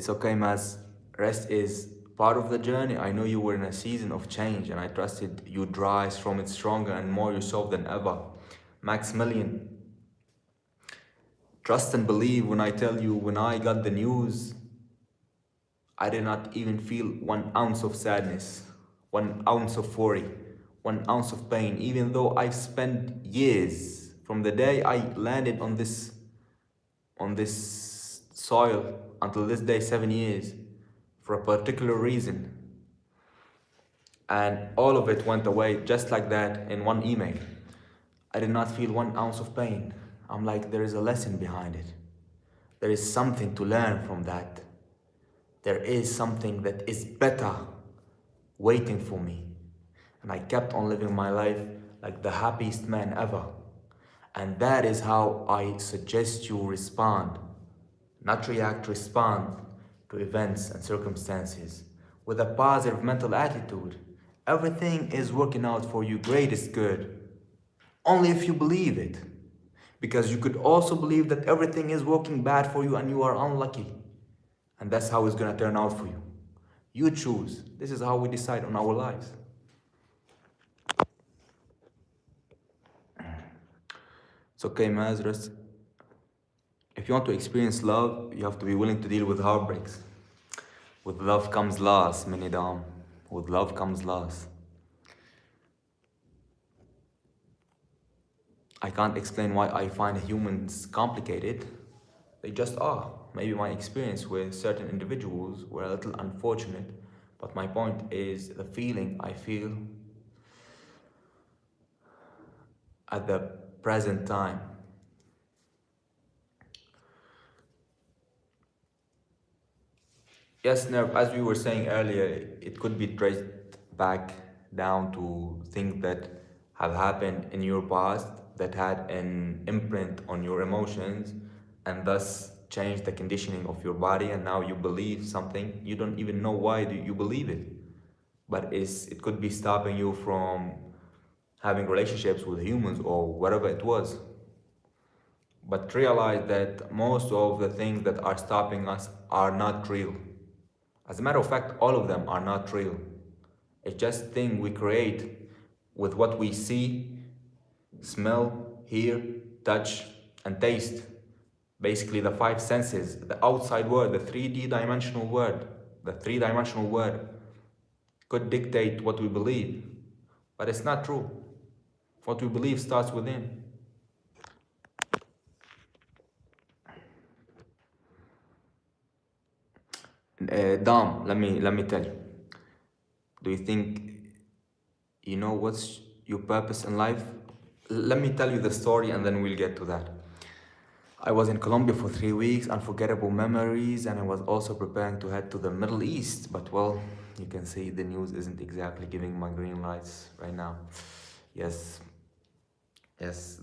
It's okay, Maz. Rest is part of the journey. I know you were in a season of change and I trusted you'd rise from it stronger and more yourself than ever. Maximilian, trust and believe when I tell you, when I got the news, I did not even feel 1 ounce of sadness, 1 ounce of worry, 1 ounce of pain, even though I've spent years from the day I landed on this soil until this day, 7 years, for a particular reason. And all of it went away just like that in one email. I did not feel 1 ounce of pain. I'm like, there is a lesson behind it. There is something to learn from that. There is something that is better waiting for me. And I kept on living my life like the happiest man ever. And that is how I suggest you respond. Not react, respond to events and circumstances with a positive mental attitude. Everything is working out for your greatest good. Only if you believe it. Because you could also believe that everything is working bad for you and you are unlucky. And that's how it's gonna turn out for you. You choose. This is how we decide on our lives. It's okay, Mazras. If you want to experience love, you have to be willing to deal with heartbreaks. With love comes loss, Minidam. With love comes loss. I can't explain why I find humans complicated. They just are. Maybe my experience with certain individuals were a little unfortunate, but my point is the feeling I feel at the present time. Yes, Nerv, as we were saying earlier, it could be traced back down to things that have happened in your past that had an imprint on your emotions and thus changed the conditioning of your body, and now you believe something. You don't even know why do you believe it. But it could be stopping you from having relationships with humans or whatever it was. But realize that most of the things that are stopping us are not real. As a matter of fact, all of them are not real. It's just things we create with what we see, smell, hear, touch, and taste. Basically the five senses, the outside world, the 3D dimensional world, the three-dimensional world could dictate what we believe. But it's not true. What we believe starts within. Dom, let me tell you. Do you think you know what's your purpose in life? Let me tell you the story and then we'll get to that. I was in Colombia for 3 weeks, unforgettable memories, and I was also preparing to head to the Middle East. But well, you can see the news isn't exactly giving my green lights right now. Yes, yes,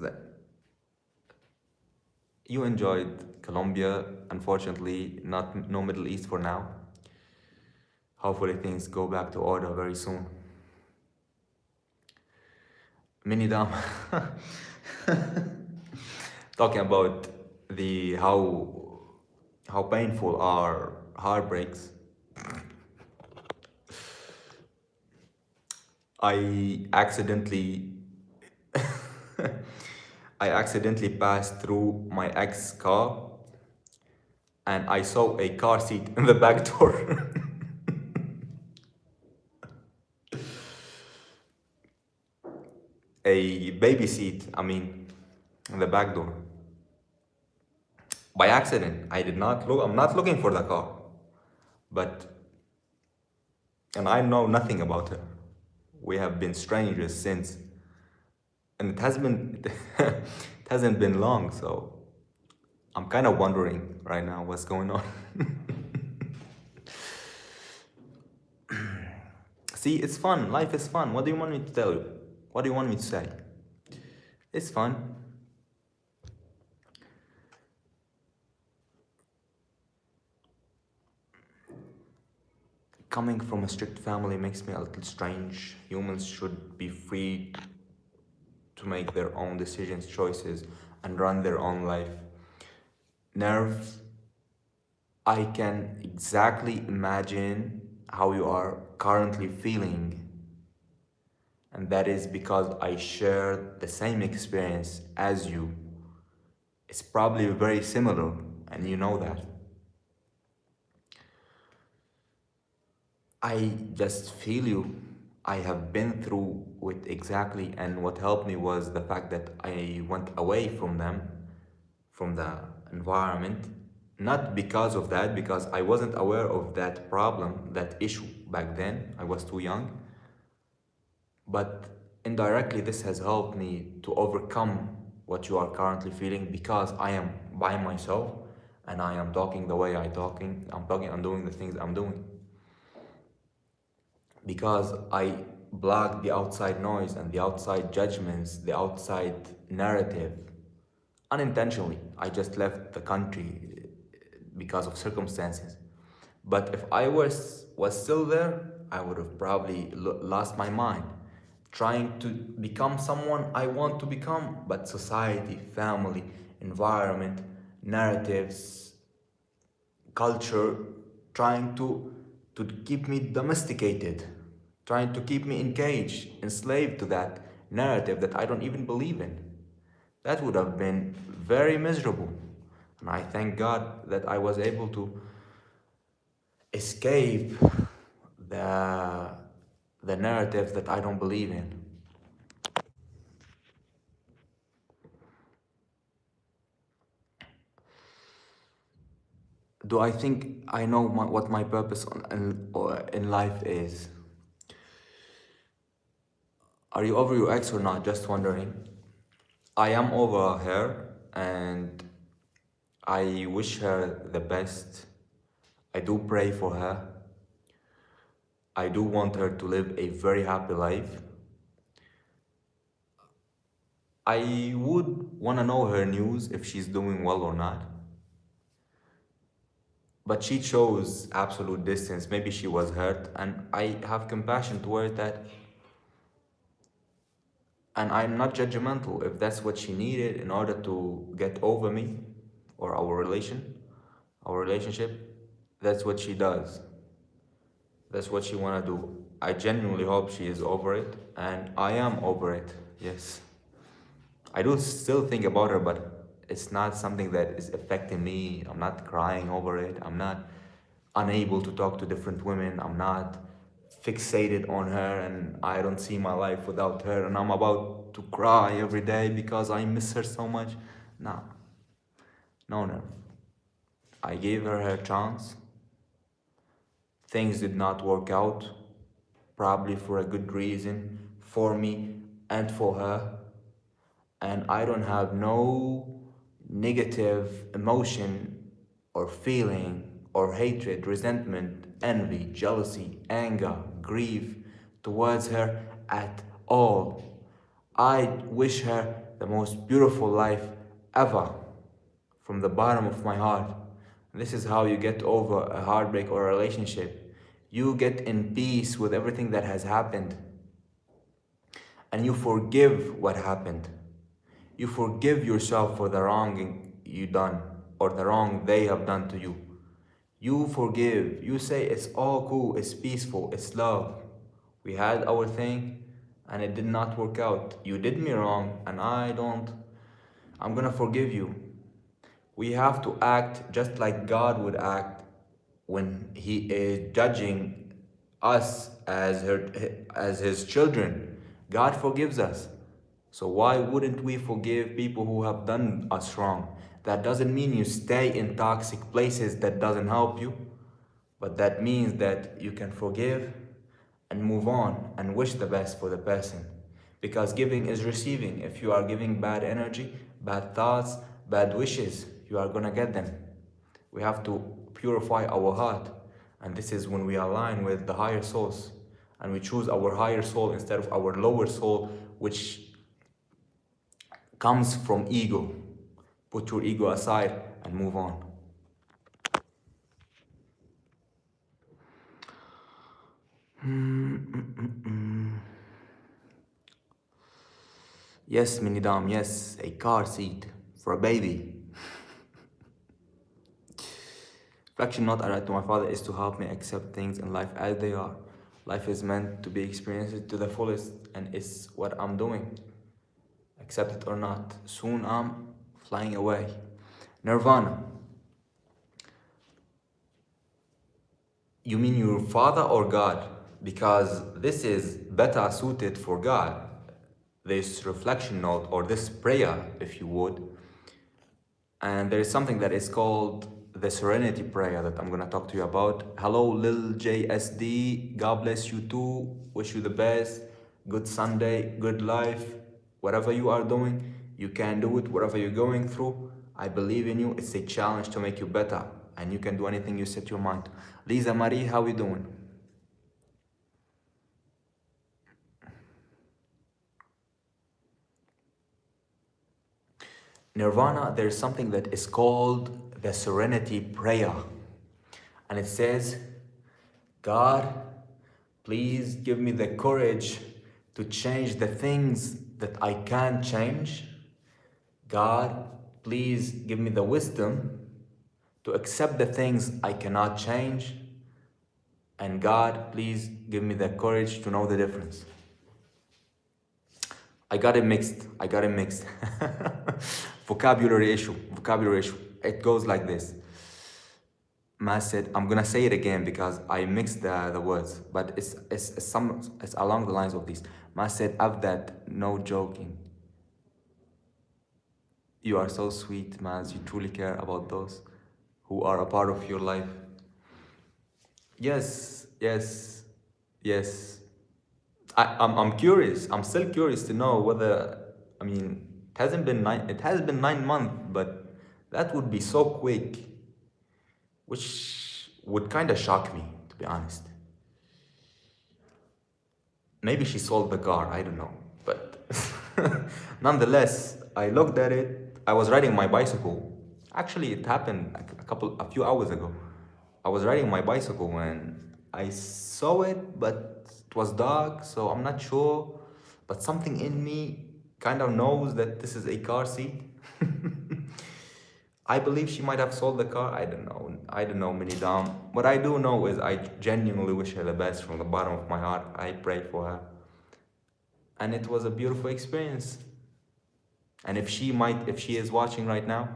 you enjoyed Colombia. Unfortunately, no Middle East for now. Hopefully things go back to order very soon. Minidam, talking about the how painful are heartbreaks. I accidentally I accidentally passed through my ex's car and I saw a car seat in the back door. A baby seat, I mean, in the back door. By accident. I did not look, I'm not looking for the car. But, and I know nothing about her. We have been strangers since. And it hasn't been long, so I'm kind of wondering right now what's going on. See, it's fun. Life is fun. What do you want me to tell you? What do you want me to say? It's fun. Coming from a strict family makes me a little strange. Humans should be free to make their own decisions, choices, and run their own life. Nerve, I can exactly imagine how you are currently feeling, and that is because I share the same experience as you. It's probably very similar, and you know that. I just feel you. I have been through with exactly, and what helped me was the fact that I went away from them, from the environment. Not because of that, because I wasn't aware of that problem, that issue back then. I was too young. But indirectly, this has helped me to overcome what you are currently feeling because I am by myself and I am talking the way I'm doing the things I'm doing. Because I blocked the outside noise and the outside judgments, the outside narrative unintentionally. I just left the country because of circumstances. But if I was still there, I would have probably lost my mind, trying to become someone I want to become. But society, family, environment, narratives, culture, trying to keep me domesticated, trying to keep me engaged, enslaved to that narrative that I don't even believe in. That would have been very miserable. And I thank God that I was able to escape the the narratives that I don't believe in. Do I think I know what my purpose in life is? Are you over your ex or not? Just wondering. I am over her and I wish her the best. I do pray for her. I do want her to live a very happy life. I would want to know her news if she's doing well or not. But she chose absolute distance. Maybe she was hurt, and I have compassion towards that. And I'm not judgmental if that's what she needed in order to get over me or our relationship. That's what she does. That's what she wanna do. I genuinely hope she is over it, and I am over it. Yes. I do still think about her, but it's not something that is affecting me. I'm not crying over it. I'm not unable to talk to different women. I'm not fixated on her and I don't see my life without her and I'm about to cry every day because I miss her so much. No, no. I gave her her chance. Things did not work out, probably for a good reason, for me and for her. And I don't have no negative emotion or feeling or hatred, resentment, envy, jealousy, anger, grief towards her at all. I wish her the most beautiful life ever from the bottom of my heart. This is how you get over a heartbreak or a relationship. You get in peace with everything that has happened and you forgive what happened. You forgive yourself for the wrong you done or the wrong they have done to you. You forgive. You say it's all cool, it's peaceful, it's love. We had our thing and it did not work out. You did me wrong and I don't. I'm gonna forgive you. We have to act just like God would act when He is judging us as His children. God forgives us. So why wouldn't we forgive people who have done us wrong? That doesn't mean you stay in toxic places that doesn't help you, but that means that you can forgive and move on and wish the best for the person. Because giving is receiving. If you are giving bad energy, bad thoughts, bad wishes, you are gonna get them. We have to purify our heart. And this is when we align with the higher source and we choose our higher soul instead of our lower soul, which comes from ego. Put your ego aside and move on. Yes, Minidam, yes, a car seat for a baby. Reflection note I write to my father is to help me accept things in life as they are. Life is meant to be experienced to the fullest, and it's what I'm doing. Accept it or not. Soon I'm flying away. Nirvana. You mean your father or God? Because this is better suited for God. This reflection note or this prayer, if you would. And there is something that is called the serenity prayer that I'm gonna talk to you about. Hello, Lil JSD. God bless you too. Wish you the best. Good Sunday, good life. Whatever you are doing, you can do it. Whatever you're going through, I believe in you. It's a challenge to make you better, and you can do anything you set your mind to. Lisa Marie, how you doing? Nirvana, there's something that is called the serenity prayer. And it says, God, please give me the courage to change the things that I can't change. God, please give me the wisdom to accept the things I cannot change. And God, please give me the courage to know the difference. I got it mixed. Vocabulary issue. It goes like this. Maz said, I'm gonna say it again because I mixed the words, but it's along the lines of this. Maz said, "Of that, no joking. You are so sweet, Maz. You truly care about those who are a part of your life." Yes, yes, yes. I'm curious. I'm still curious to know whether, I mean, it has been 9 months, but that would be so quick, which would kind of shock me, to be honest. Maybe she sold the car, I don't know. But nonetheless, I looked at it. I was riding my bicycle. Actually, it happened a few hours ago. I was riding my bicycle and I saw it, but it was dark, so I'm not sure. But something in me kind of knows that this is a car seat. I believe she might have sold the car. I don't know. I don't know, Minidam. What I do know is I genuinely wish her the best from the bottom of my heart. I pray for her. And it was a beautiful experience. And if she is watching right now,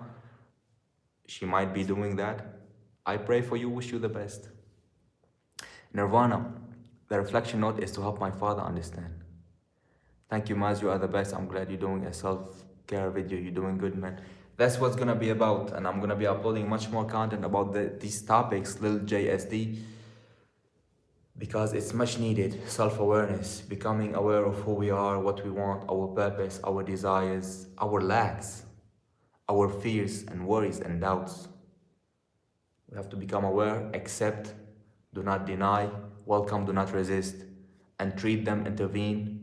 she might be doing that. I pray for you, wish you the best. Nirvana, the reflection note is to help my father understand. Thank you, Maz, you are the best. I'm glad you're doing a self-care video. You're doing good, man. That's what's gonna be about, and I'm gonna be uploading much more content about these topics, Lil JSD, because it's much needed. Self-awareness, becoming aware of who we are, what we want, our purpose, our desires, our lacks, our fears and worries and doubts. We have to become aware, accept, do not deny, welcome, do not resist, and treat them, intervene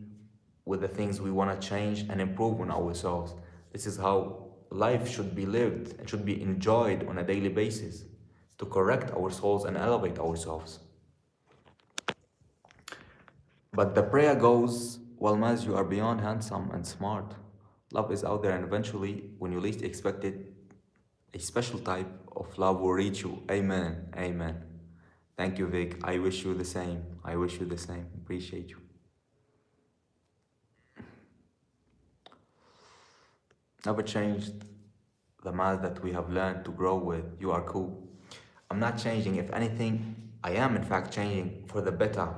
with the things we want to change and improve on ourselves. This is how life should be lived and should be enjoyed on a daily basis, to correct our souls and elevate ourselves. But the prayer goes, well, Maz, you are beyond handsome and smart. Love is out there, and eventually, when you least expect it, a special type of love will reach you. Amen. Amen. Thank you, Vic. I wish you the same. I wish you the same. Appreciate you. Never changed the Maz that we have learned to grow with. You are cool. I'm not changing. If anything, I am in fact changing for the better.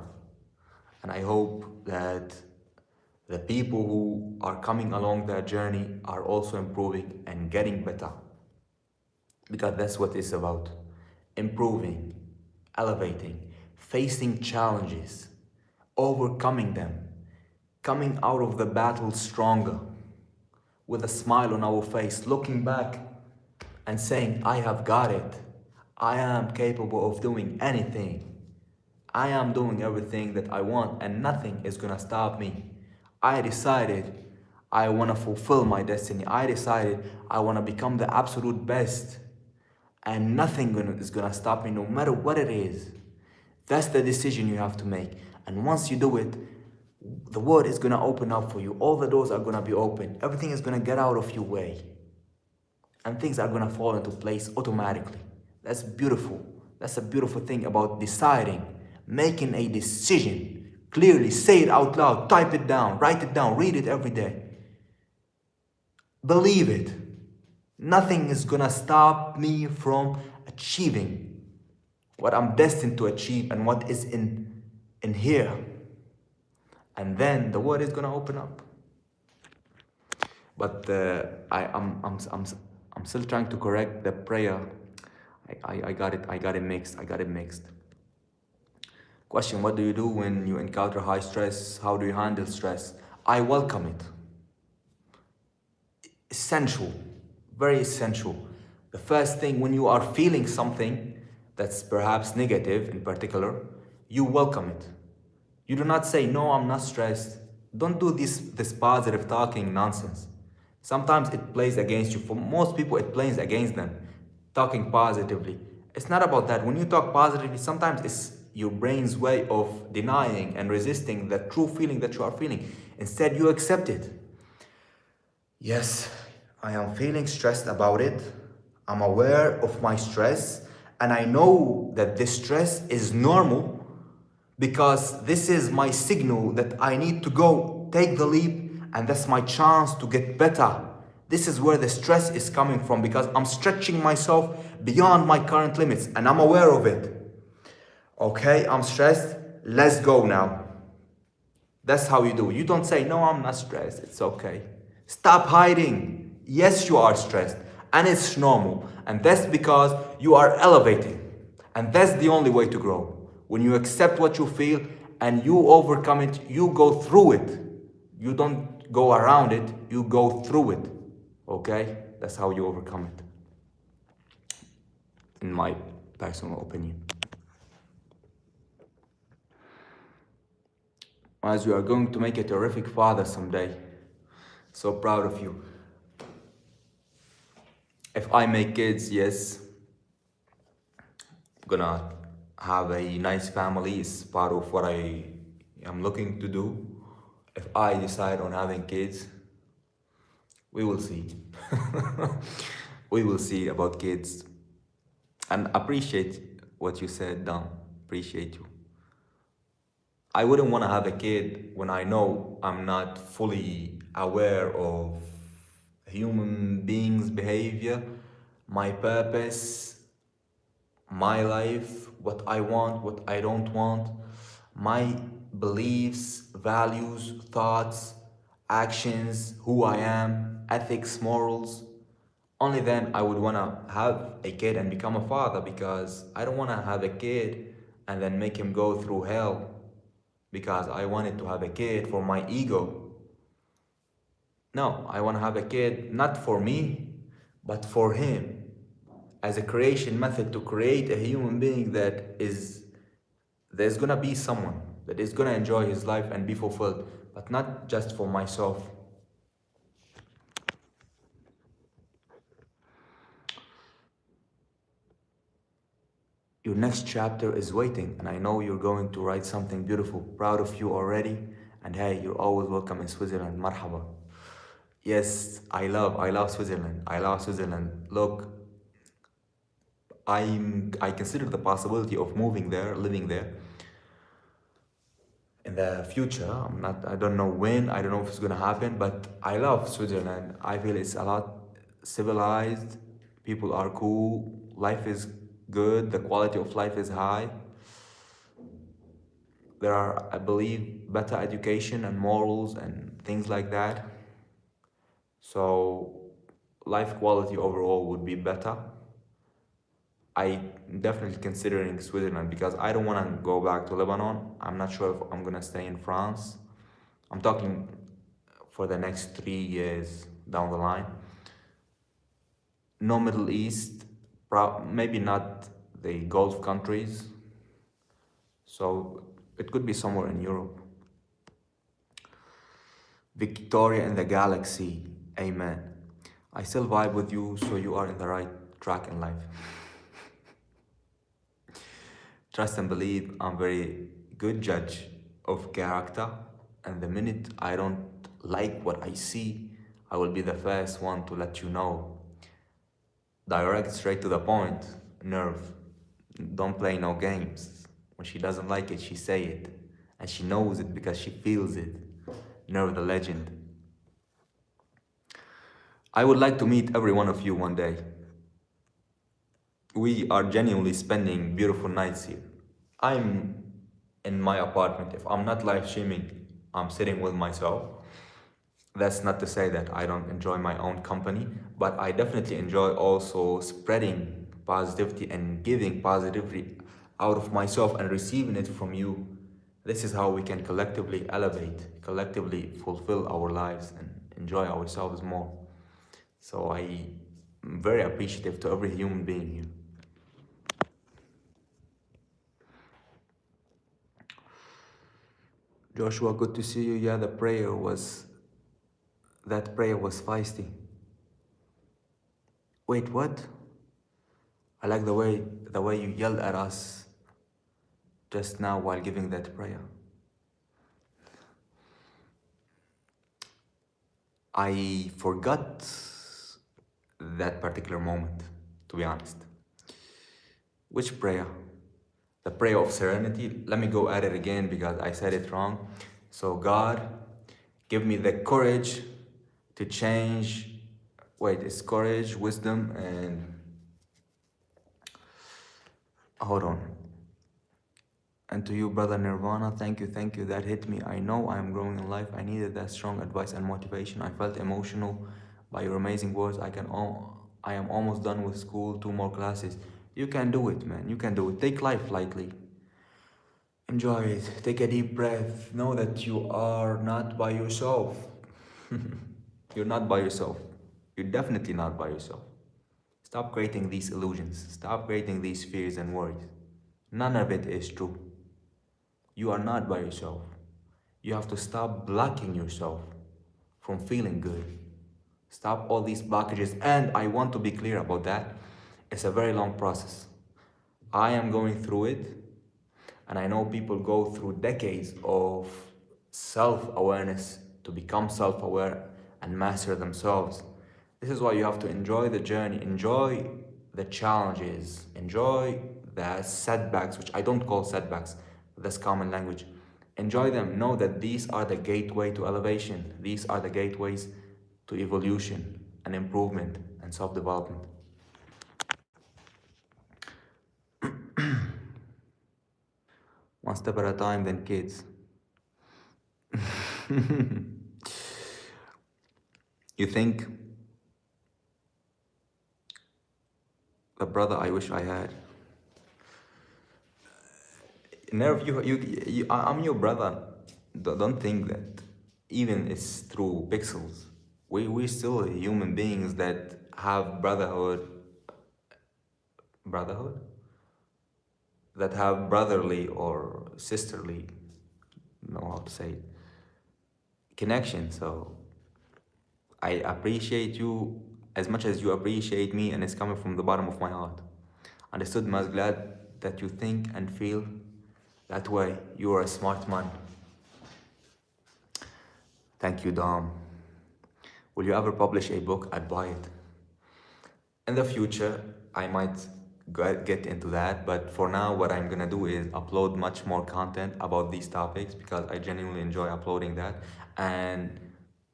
And I hope that the people who are coming along their journey are also improving and getting better. Because that's what it's about. Improving, elevating, facing challenges, overcoming them, coming out of the battle stronger, with a smile on our face, looking back and saying, I have got it. I am capable of doing anything. I am doing everything that I want and nothing is gonna stop me. I decided I wanna fulfill my destiny. I decided I wanna become the absolute best, and nothing is gonna stop me no matter what it is. That's the decision you have to make. And once you do it, the world is gonna open up for you. All the doors are gonna be open. Everything is gonna get out of your way. And things are gonna fall into place automatically. That's beautiful. That's a beautiful thing about deciding, making a decision. Clearly, say it out loud, type it down, write it down, read it every day. Believe it. Nothing is gonna stop me from achieving what I'm destined to achieve and what is in here. And then the word is gonna open up. But I'm still trying to correct the prayer. I got it mixed. Question: what do you do when you encounter high stress? How do you handle stress? I welcome it. Essential, very essential. The first thing, when you are feeling something that's perhaps negative in particular, you welcome it. You do not say, no, I'm not stressed. Don't do this positive talking nonsense. Sometimes it plays against you. For most people, it plays against them. Talking positively. It's not about that. When you talk positively, sometimes it's your brain's way of denying and resisting the true feeling that you are feeling. Instead, you accept it. Yes, I am feeling stressed about it. I'm aware of my stress, and I know that this stress is normal because this is my signal that I need to go take the leap, and that's my chance to get better. This is where the stress is coming from because I'm stretching myself beyond my current limits and I'm aware of it. Okay, I'm stressed. Let's go now. That's how you do. You don't say, no, I'm not stressed. It's okay. Stop hiding. Yes, you are stressed. And it's normal. And that's because you are elevating. And that's the only way to grow. When you accept what you feel and you overcome it, you go through it. You don't go around it, you go through it. Okay? That's how you overcome it. In my personal opinion. As you are going to make a terrific father someday. So proud of you. If I make kids, yes, I'm gonna have a nice family. It's part of what I am looking to do. If I decide on having kids, we will see. We will see about kids. And appreciate what you said, Don. Appreciate you. I wouldn't want to have a kid when I know I'm not fully aware of human beings' behavior, my purpose, my life, what I want, what I don't want, my beliefs, values, thoughts, actions, who I am, ethics, morals. Only then I would want to have a kid and become a father, because I don't want to have a kid and then make him go through hell because I wanted to have a kid for my ego. No, I want to have a kid not for me, but for him, as a creation method to create a human being there's gonna be someone that is gonna enjoy his life and be fulfilled, but not just for myself. Your next chapter is waiting, and I know you're going to write something beautiful. Proud of you already, and hey, you're always welcome in Switzerland. Marhaba. Yes, I love Switzerland. I love Switzerland. Look, I consider the possibility of moving there, living there in the future. I don't know when, I don't know if it's gonna happen, but I love Switzerland. I feel it's a lot civilized, people are cool, life is good, the quality of life is high. There are, I believe, better education and morals and things like that. So life quality overall would be better. I'm definitely considering Switzerland because I don't want to go back to Lebanon. I'm not sure if I'm gonna stay in France. I'm talking for the next 3 years down the line. No Middle East, maybe not the Gulf countries. So it could be somewhere in Europe. Victoria in the galaxy, amen. I still vibe with you, so you are in the right track in life. Trust and believe, I'm very good judge of character, and the minute I don't like what I see, I will be the first one to let you know. Direct, straight to the point, nerve, Don't play no games. When she doesn't like it, she say it. And she knows it because she feels it. Nerve the legend. I would like to meet every one of you one day. We are genuinely spending beautiful nights here. I'm in my apartment. If I'm not live streaming, I'm sitting with myself. That's not to say that I don't enjoy my own company, but I definitely enjoy also spreading positivity and giving positivity out of myself and receiving it from you. This is how we can collectively elevate, collectively fulfill our lives and enjoy ourselves more. So I'm very appreciative to every human being here. Joshua, good to see you. Yeah, that prayer was feisty. Wait, what? I like the way you yelled at us just now while giving that prayer. I forgot that particular moment, to be honest. Which prayer? The prayer of serenity. Let me go at it again because I said it wrong. So, God, give me the courage to change. Wait, it's courage, wisdom, and hold on. And to you, brother Nirvana, thank you. That hit me. I know I am growing in life. I needed that strong advice and motivation. I felt emotional by your amazing words. I am almost done with school, 2 more classes. You can do it, man. You can do it. Take life lightly. Enjoy it. Take a deep breath. Know that you are not by yourself. You're not by yourself. You're definitely not by yourself. Stop creating these illusions. Stop creating these fears and worries. None of it is true. You are not by yourself. You have to stop blocking yourself from feeling good. Stop all these blockages. And I want to be clear about that. It's a very long process. I am going through it, and I know people go through decades of self awareness to become self aware and master themselves. This is why you have to enjoy the journey, enjoy the challenges, enjoy the setbacks, which I don't call setbacks, that's common language. Enjoy them. Know that these are the gateway to elevation, these are the gateways to evolution and improvement and self development. One step at a time, then kids. You think the brother I wish I had. Nerve, I'm your brother. Don't think that even it's through pixels. We're still human beings that have brotherhood, that have brotherly or sisterly, know how to say it, connection. So I appreciate you as much as you appreciate me, and it's coming from the bottom of my heart. Understood, Mas? Glad that you think and feel that way. You are a smart man. Thank you, Dom. Will you ever publish a book? I'd buy it. In the future, I might get into that, but for now, what I'm gonna do is upload much more content about these topics because I genuinely enjoy uploading that. And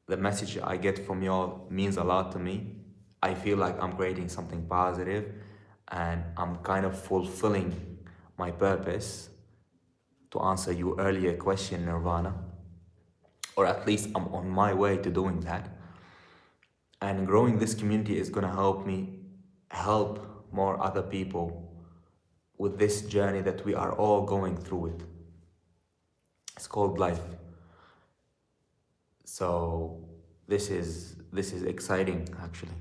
the message I get from y'all means a lot to me. I feel like I'm creating something positive and I'm kind of fulfilling my purpose to answer your earlier question, Nirvana, or at least I'm on my way to doing that. And growing this community is gonna help me help more other people with this journey that we are all going through it. It's called life. So this is exciting actually.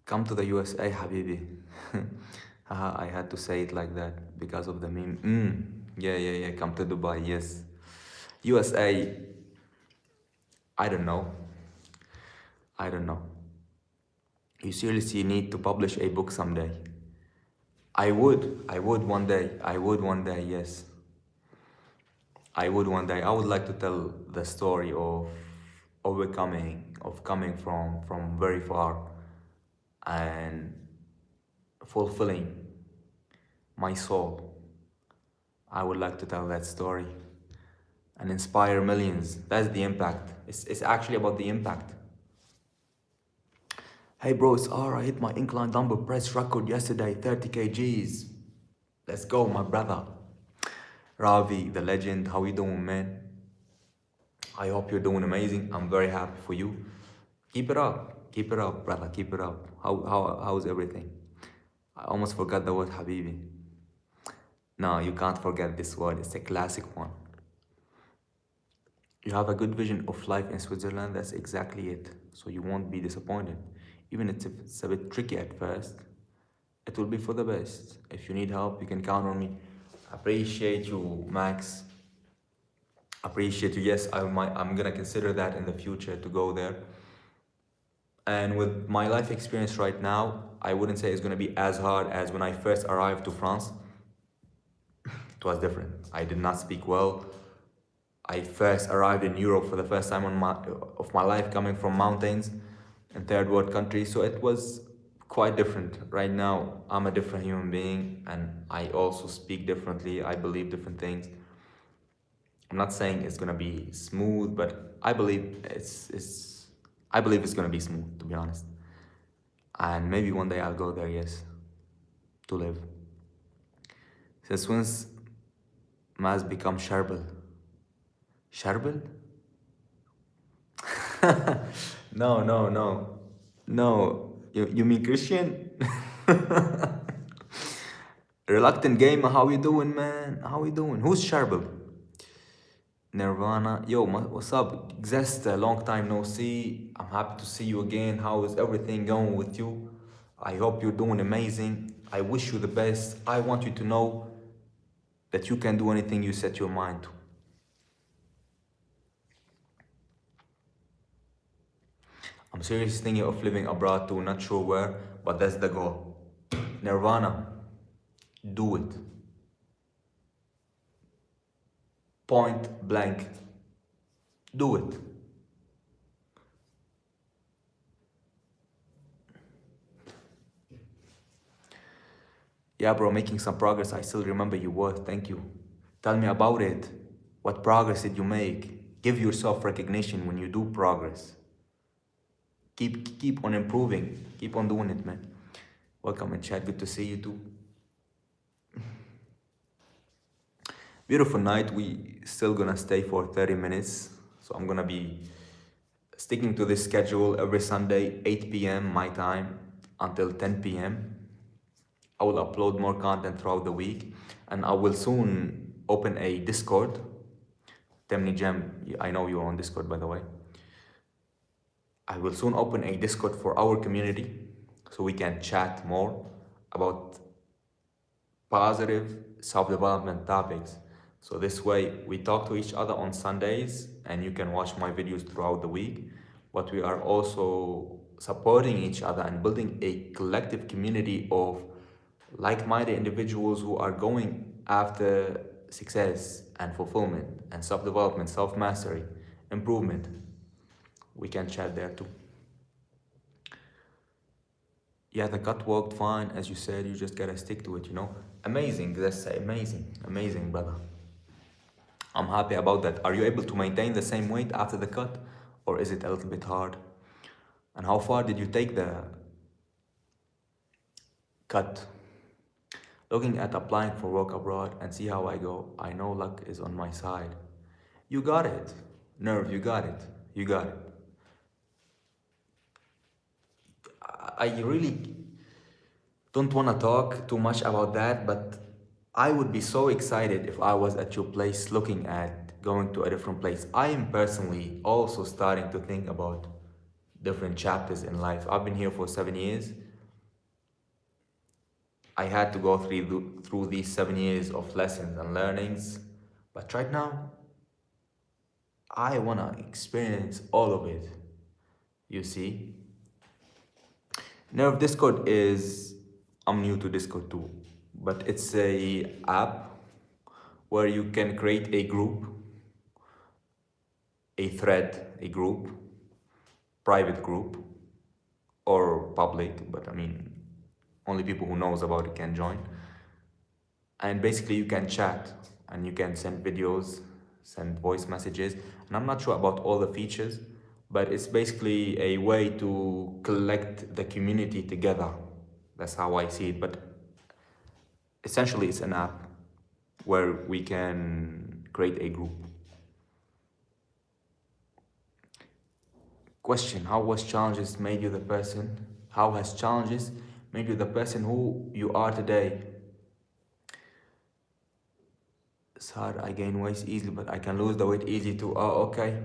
Come to the USA, Habibi. I had to say it like that because of the meme. Yeah. Come to Dubai, yes. USA, I don't know. I don't know. You seriously need to publish a book someday. I would one day. I would one day, yes. I would one day. I would like to tell the story of overcoming, of coming from very far and fulfilling. my soul. I would like to tell that story and inspire millions. That's the impact. It's actually about the impact. Hey bro, it's R. I hit my incline dumbbell press record yesterday, 30 kgs. Let's go, my brother. Ravi, the legend, how you doing, man? I hope you're doing amazing. I'm very happy for you. Keep it up. Keep it up, brother. Keep it up. How's everything? I almost forgot the word Habibi. No, you can't forget this word. It's a classic one. You have a good vision of life in Switzerland. That's exactly it. So you won't be disappointed. Even if it's a bit tricky at first, it will be for the best. If you need help, you can count on me. Appreciate you, Max. Appreciate you. Yes, I'm gonna consider that in the future to go there. And with my life experience right now, I wouldn't say it's gonna be as hard as when I first arrived to France. It was different. I did not speak well. I first arrived in Europe for the first time of my life, coming from mountains in third world countries. So it was quite different. Right now, I'm a different human being, and I also speak differently. I believe different things. I'm not saying it's gonna be smooth, but I believe it's gonna be smooth, to be honest. And maybe one day I'll go there, yes, to live. Since when's Maz become Sherbel? Sherbel? No, no, no. No. You mean Christian? Reluctant gamer, how you doing, man? How you doing? Who's Sherbel? Nirvana. Yo, what's up? Exist, a long time no see. I'm happy to see you again. How is everything going with you? I hope you're doing amazing. I wish you the best. I want you to know that you can do anything you set your mind to. I'm seriously thinking of living abroad too, not sure where, but that's the goal. Nirvana, do it. Point blank. Do it. Yeah, bro, making some progress. I still remember your worth. Thank you. Tell me about it. What progress did you make? Give yourself recognition when you do progress. Keep on improving. Keep on doing it, man. Welcome in chat. Good to see you too. Beautiful night. We still gonna stay for 30 minutes. So I'm gonna be sticking to this schedule every Sunday, 8 p.m. my time until 10 p.m. I will upload more content throughout the week, and I will soon open a Discord. Temni Gem, I know you're on Discord, by the way. I will soon open a Discord for our community so we can chat more about positive self-development topics. So this way we talk to each other on Sundays and you can watch my videos throughout the week, but we are also supporting each other and building a collective community of like-minded individuals who are going after success and fulfillment and self-development, self-mastery, improvement. We can chat there too. Yeah, the cut worked fine, as you said, you just gotta stick to it, you know? Amazing, that's amazing, amazing, brother. I'm happy about that. Are you able to maintain the same weight after the cut, or is it a little bit hard? And how far did you take the cut? Looking at applying for work abroad and see how I go. I know luck is on my side. You got it. Nerve, you got it. You got it. I really don't want to talk too much about that, but I would be so excited if I was at your place looking at going to a different place. I am personally also starting to think about different chapters in life. I've been here for 7 years. I had to go through these 7 years of lessons and learnings, but right now, I want to experience all of it. You see? Nerve Discord is, I'm new to Discord too, but it's a app where you can create a group, a thread, a group, private group, or public, but I mean, only people who knows about it can join. and basically you can chat and you can send videos, send voice messages, and I'm not sure about all the features, but it's basically a way to collect the community together. That's how I see it. But essentially it's an app where we can create a group. Question: how was challenges made you the person? How has challenges made you the person who you are today? It's hard. I gain weight easily, but I can lose the weight easy too. Oh, okay.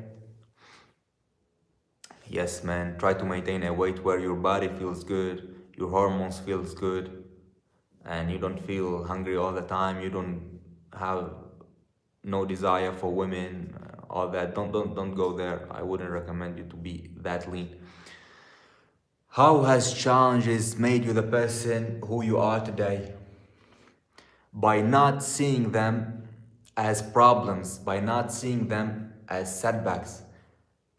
Yes, man. Try to maintain a weight where your body feels good, your hormones feels good, and you don't feel hungry all the time. You don't have no desire for women, all that. Don't go there. I wouldn't recommend you to be that lean. How has challenges made you the person who you are today? By not seeing them as problems, by not seeing them as setbacks,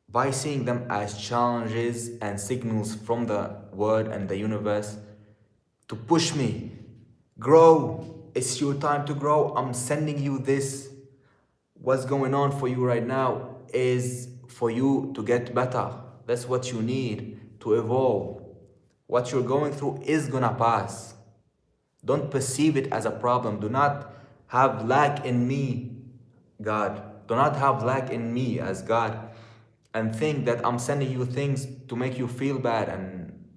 by seeing them as challenges and signals from the world and the universe to push me. Grow. It's your time to grow. I'm sending you this. What's going on for you right now is for you to get better. That's what you need to evolve. What you're going through is gonna pass. Don't perceive it as a problem. Do not have lack in me, God. Do not have lack in me as God and think that I'm sending you things to make you feel bad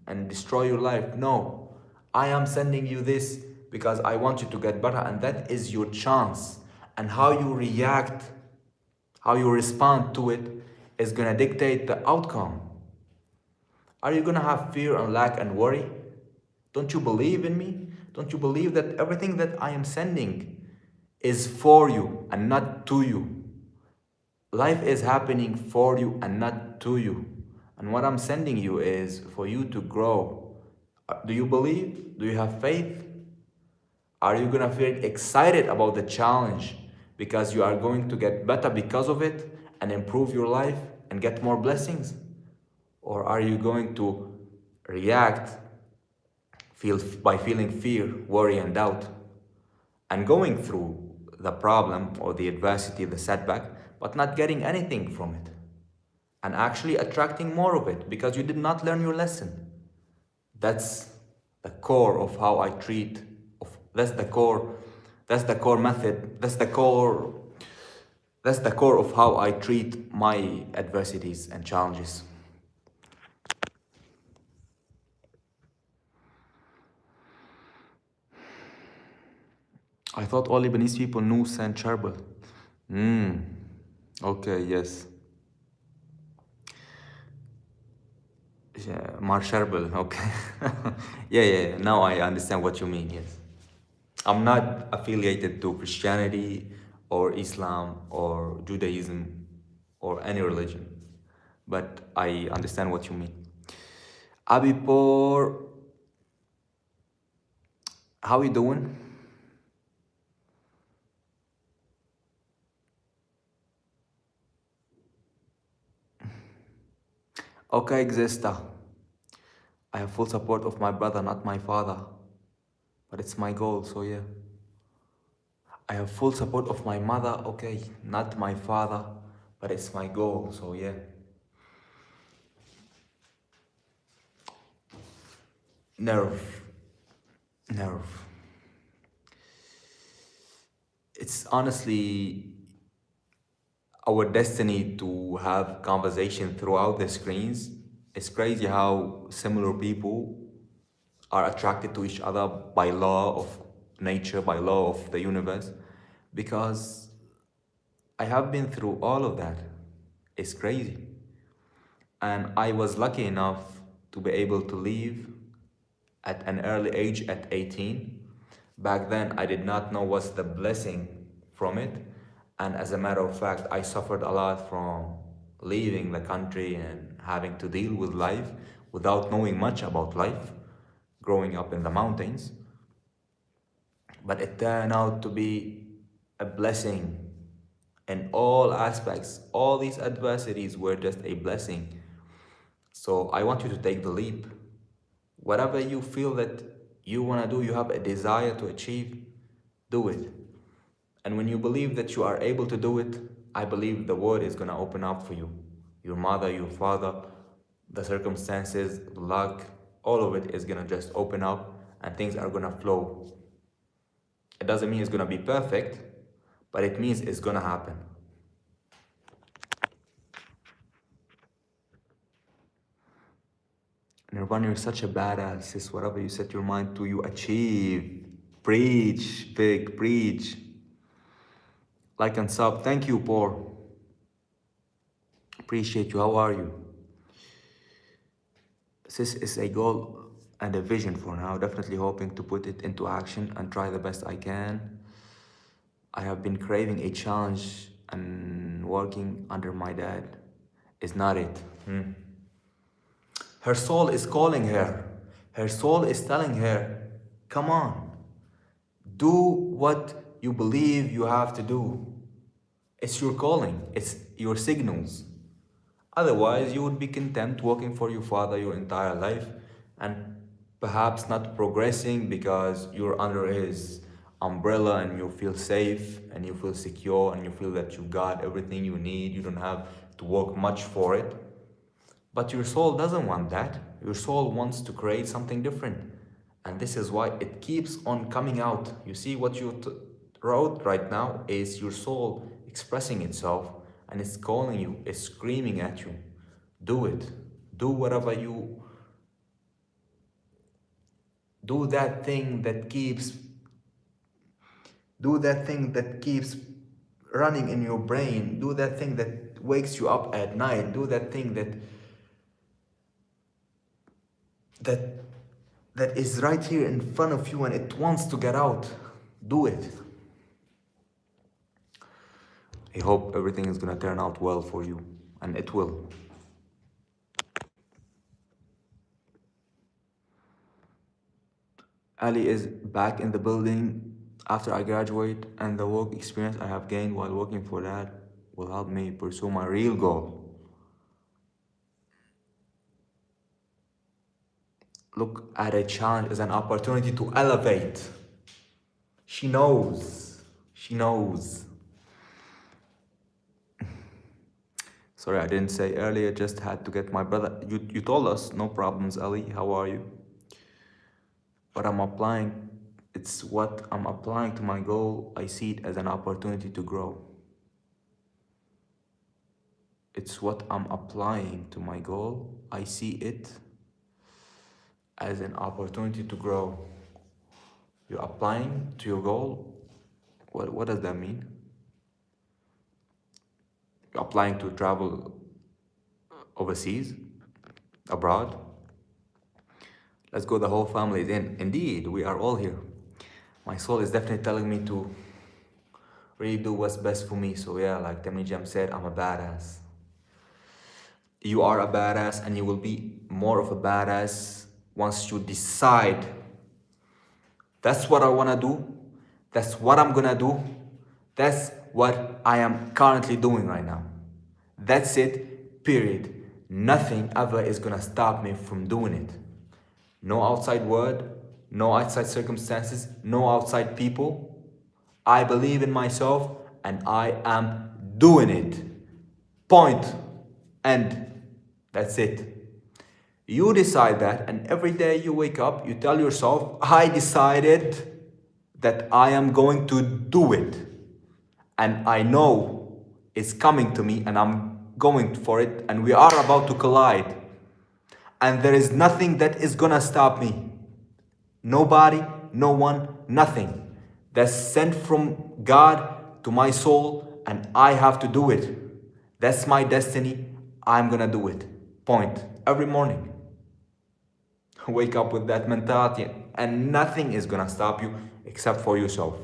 and destroy your life. No, I am sending you this because I want you to get better, and that is your chance. And how you react, how you respond to it is gonna dictate the outcome. Are you gonna have fear and lack and worry? Don't you believe in me? Don't you believe that everything that I am sending is for you and not to you? Life is happening for you and not to you. And what I'm sending you is for you to grow. Do you believe? Do you have faith? Are you gonna feel excited about the challenge because you are going to get better because of it and improve your life and get more blessings? Or are you going to react by feeling fear, worry, and doubt, and going through the problem or the adversity, the setback, but not getting anything from it, and actually attracting more of it because you did not learn your lesson? That's the core of how I treat. That's the core. That's the core method. That's the core. That's the core of how I treat my adversities and challenges. I thought all Lebanese people knew Saint Charbel. Hmm. Okay. Yes. Yeah, Mar Charbel. Okay. Yeah. Yeah. Now I understand what you mean. Yes. I'm not affiliated to Christianity or Islam or Judaism or any religion, but I understand what you mean. Abipor, how you doing? Okay, Exista. I have full support of my brother, not my father, but it's my goal, so yeah. I have full support of my mother, okay, not my father, but it's my goal, so yeah. Nerve, nerve. It's honestly our destiny to have conversation throughout the screens. It's crazy how similar people are attracted to each other by law of nature, by law of the universe, because I have been through all of that. It's crazy. And I was lucky enough to be able to leave at an early age at 18. Back then, I did not know what's the blessing from it. And as a matter of fact, I suffered a lot from leaving the country and having to deal with life without knowing much about life, growing up in the mountains. But it turned out to be a blessing in all aspects. All these adversities were just a blessing. So I want you to take the leap. Whatever you feel that you want to do, you have a desire to achieve, Do it. And when you believe that you are able to do it, I believe the world is gonna open up for you. Your mother, your father, the circumstances, luck, all of it is gonna just open up and things are gonna flow. It doesn't mean it's gonna be perfect, but it means it's gonna happen. Nirvana, you're such a badass. Sis, whatever you set your mind to, you achieve. Preach, big, preach. Like and sub. Thank you, Paul. Appreciate you. How are you? This is a goal and a vision for now. Definitely hoping to put it into action and try the best I can. I have been craving a challenge and working under my dad is not it. Her soul is calling her. Her soul is telling her, come on, do what you believe you have to do. It's your calling, it's your signals. Otherwise, you would be content working for your father your entire life and perhaps not progressing because you're under his umbrella and you feel safe and you feel secure and you feel that you got everything you need. You don't have to work much for it. But your soul doesn't want that. Your soul wants to create something different. And this is why it keeps on coming out. You see what you wrote right now is your soul expressing itself and it's calling you, it's screaming at you. Do it. Do whatever you do that thing that keeps running in your brain. Do that thing that wakes you up at night. Do that thing that is right here in front of you and it wants to get out. Do it. I hope everything is gonna turn out well for you, and it will. Ali is back in the building after I graduate, and the work experience I have gained while working for that will help me pursue my real goal. Look at a challenge as an opportunity to elevate. She knows. She knows. Sorry, I didn't say earlier, just had to get my brother. You told us, no problems, Ali. How are you? What I'm applying, it's what I'm applying to my goal. I see it as an opportunity to grow. It's what I'm applying to my goal. I see it as an opportunity to grow. You're applying to your goal. What does that mean? You're applying to travel overseas, abroad. Let's go, the whole family is in. Indeed, we are all here. My soul is definitely telling me to really do what's best for me. So yeah, like TheMazShow said, I'm a badass. You are a badass and you will be more of a badass once you decide that's what I want to do, that's what I'm gonna do, that's what I am currently doing right now. That's it, period. Nothing ever is gonna stop me from doing it. No outside word, no outside circumstances, no outside people. I believe in myself and I am doing it. Point. End. That's it. You decide that, and every day you wake up, you tell yourself, I decided that I am going to do it. And I know it's coming to me and I'm going for it and we are about to collide. And there is nothing that is gonna stop me. Nobody, no one, nothing. That's sent from God to my soul and I have to do it. That's my destiny. I'm gonna do it. Point. Every morning. Wake up with that mentality and nothing is gonna stop you except for yourself.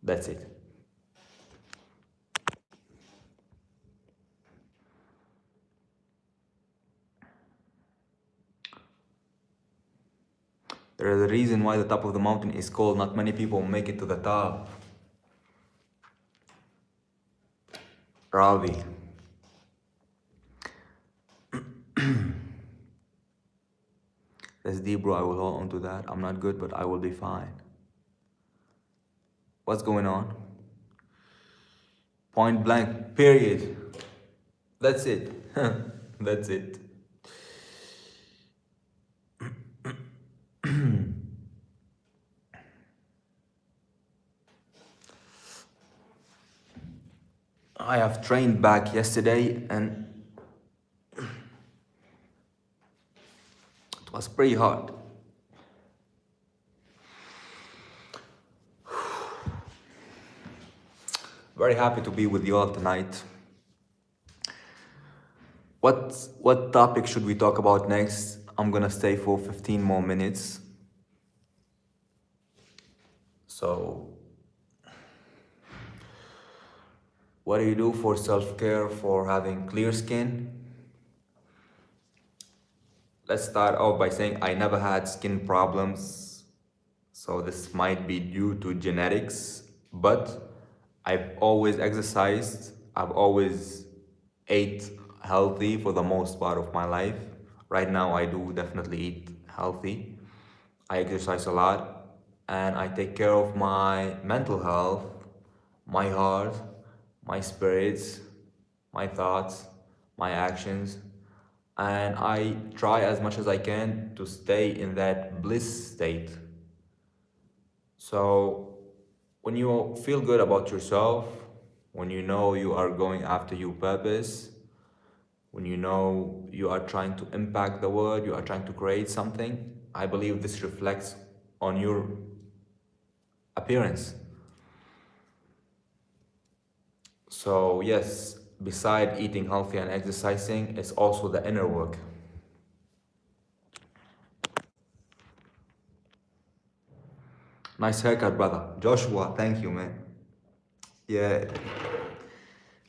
That's it. There is a reason why the top of the mountain is called. Not many people make it to the top. Ravi. That's deep, bro. I will hold on to that. I'm not good, but I will be fine. What's going on? Point blank, period. That's it. That's it. I have trained back yesterday and it was pretty hard. Very happy to be with you all tonight. What topic should we talk about next? I'm gonna stay for 15 more minutes. So, what do you do for self-care for having clear skin? Let's start off by saying I never had skin problems, so this might be due to genetics, but I've always exercised, I've always ate healthy for the most part of my life. Right now, I do definitely eat healthy. I exercise a lot and I take care of my mental health, my heart, my spirits, my thoughts, my actions, and I try as much as I can to stay in that bliss state. So, when you feel good about yourself, when you know you are going after your purpose, when you know you are trying to impact the world, you are trying to create something, I believe this reflects on your appearance. So, yes, beside eating healthy and exercising, it's also the inner work. Nice haircut, brother. Joshua, thank you, man. Yeah,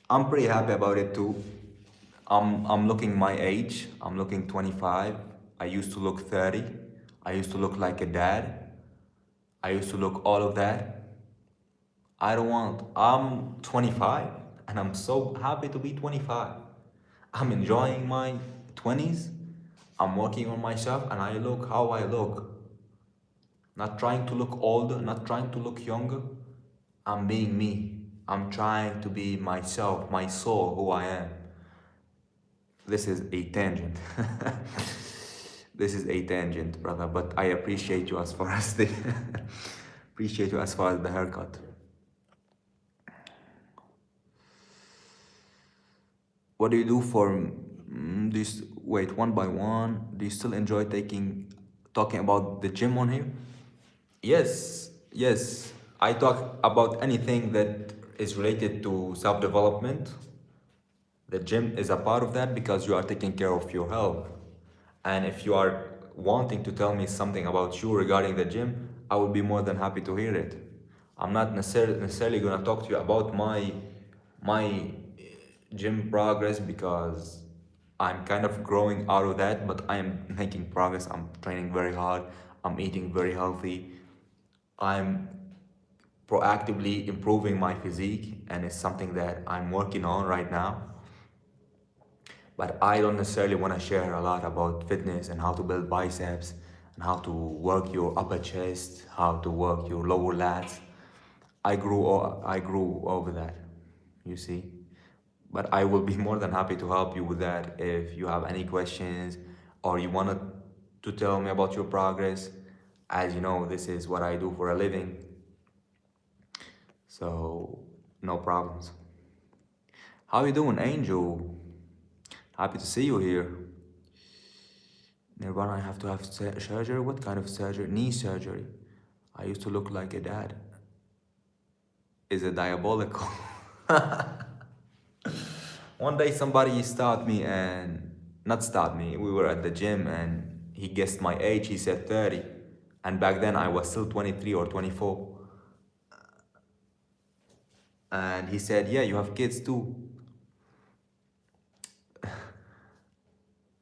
I'm pretty happy about it too. I'm looking my age. I'm looking 25. I used to look 30. I used to look like a dad. I used to look all of that. I don't want. I'm 25 and I'm so happy to be 25. I'm enjoying my 20s. I'm working on myself and I look how I look. Not trying to look older, not trying to look younger. I'm being me. I'm trying to be myself, my soul, who I am. This is a tangent. This is a tangent, brother, but I appreciate you as far as the appreciate you as far as the haircut. What do you do for this? Wait, one by one. Do you still enjoy talking about the gym on here? Yes, yes. I talk about anything that is related to self-development. The gym is a part of that because you are taking care of your health. And if you are wanting to tell me something about you regarding the gym, I would be more than happy to hear it. I'm not necessarily gonna talk to you about my gym progress because I'm kind of growing out of that, but I am making progress. I'm training very hard. I'm eating very healthy. I'm proactively improving my physique, and it's something that I'm working on right now. But I don't necessarily want to share a lot about fitness and how to build biceps and how to work your upper chest, how to work your lower lats. I grew over that, you see. But I will be more than happy to help you with that if you have any questions or you want to tell me about your progress. As you know, this is what I do for a living, so no problems. How you doing, Angel? Happy to see you here. Nirvana, I have to have surgery? What kind of surgery? Knee surgery. I used to look like a dad. Is it diabolical? One day somebody stopped me and not stopped me. We were at the gym and he guessed my age. He said 30. And back then I was still 23 or 24. And he said, "Yeah, you have kids too."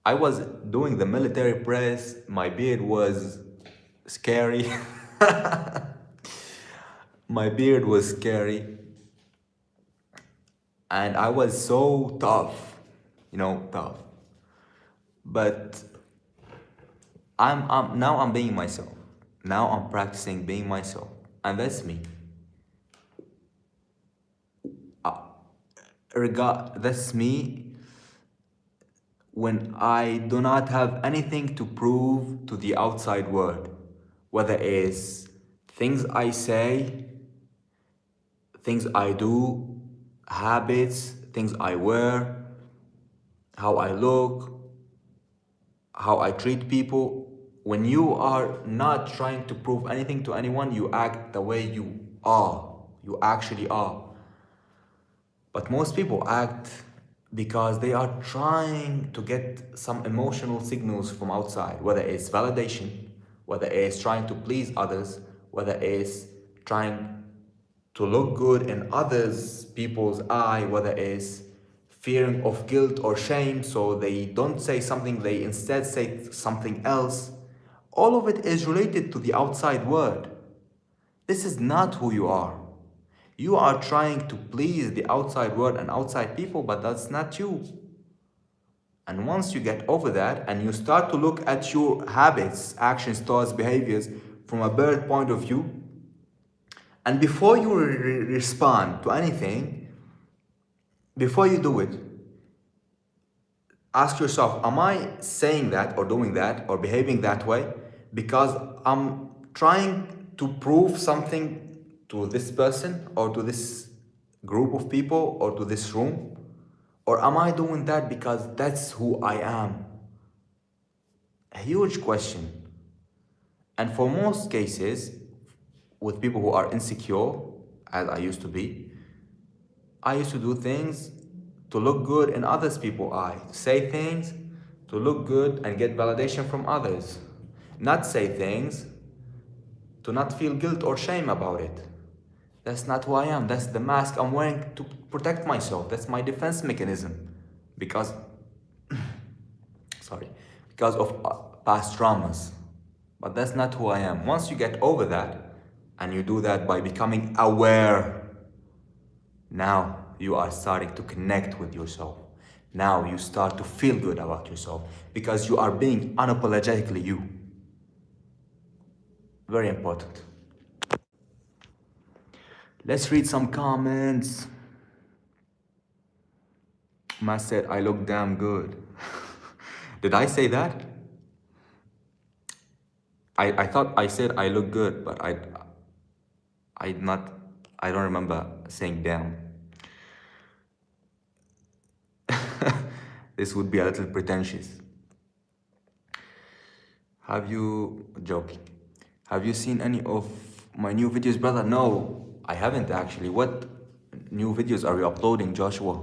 I was doing the military press. My beard was scary. My beard was scary. And I was so tough, tough. But now I'm being myself. Now I'm practicing being myself. And that's me. That's me when I do not have anything to prove to the outside world, whether it's things I say, things I do, habits, things I wear, how I look, how I treat people. When you are not trying to prove anything to anyone, you act the way you are. You actually are. But most people act because they are trying to get some emotional signals from outside, whether it's validation, whether it's trying to please others, whether it's trying to look good in others people's eye, whether it's fearing of guilt or shame, so they don't say something, they instead say something else. All of it is related to the outside world. This is not who you are. You are trying to please the outside world and outside people, but that's not you. And once you get over that and you start to look at your habits, actions, thoughts, behaviors from a bird point of view, and before you respond to anything, before you do it, ask yourself, am I saying that or doing that or behaving that way because I'm trying to prove something to this person or to this group of people or to this room? Or am I doing that because that's who I am? A huge question. And for most cases, with people who are insecure, as I used to be, I used to do things to look good in others people's eyes, say things to look good and get validation from others, not say things to not feel guilt or shame about it. That's not who I am. That's the mask I'm wearing to protect myself. That's my defense mechanism. Because, sorry, because of past traumas. But that's not who I am. Once you get over that, and you do that by becoming aware, now you are starting to connect with yourself. Now you start to feel good about yourself because you are being unapologetically you. Very important. Let's read some comments. Ma said, I look damn good. Did I say that? I thought I said I look good, but I not I don't remember saying damn. This would be a little pretentious. Have you joking? Have you seen any of my new videos, brother? No, I haven't actually. What new videos are you uploading, Joshua?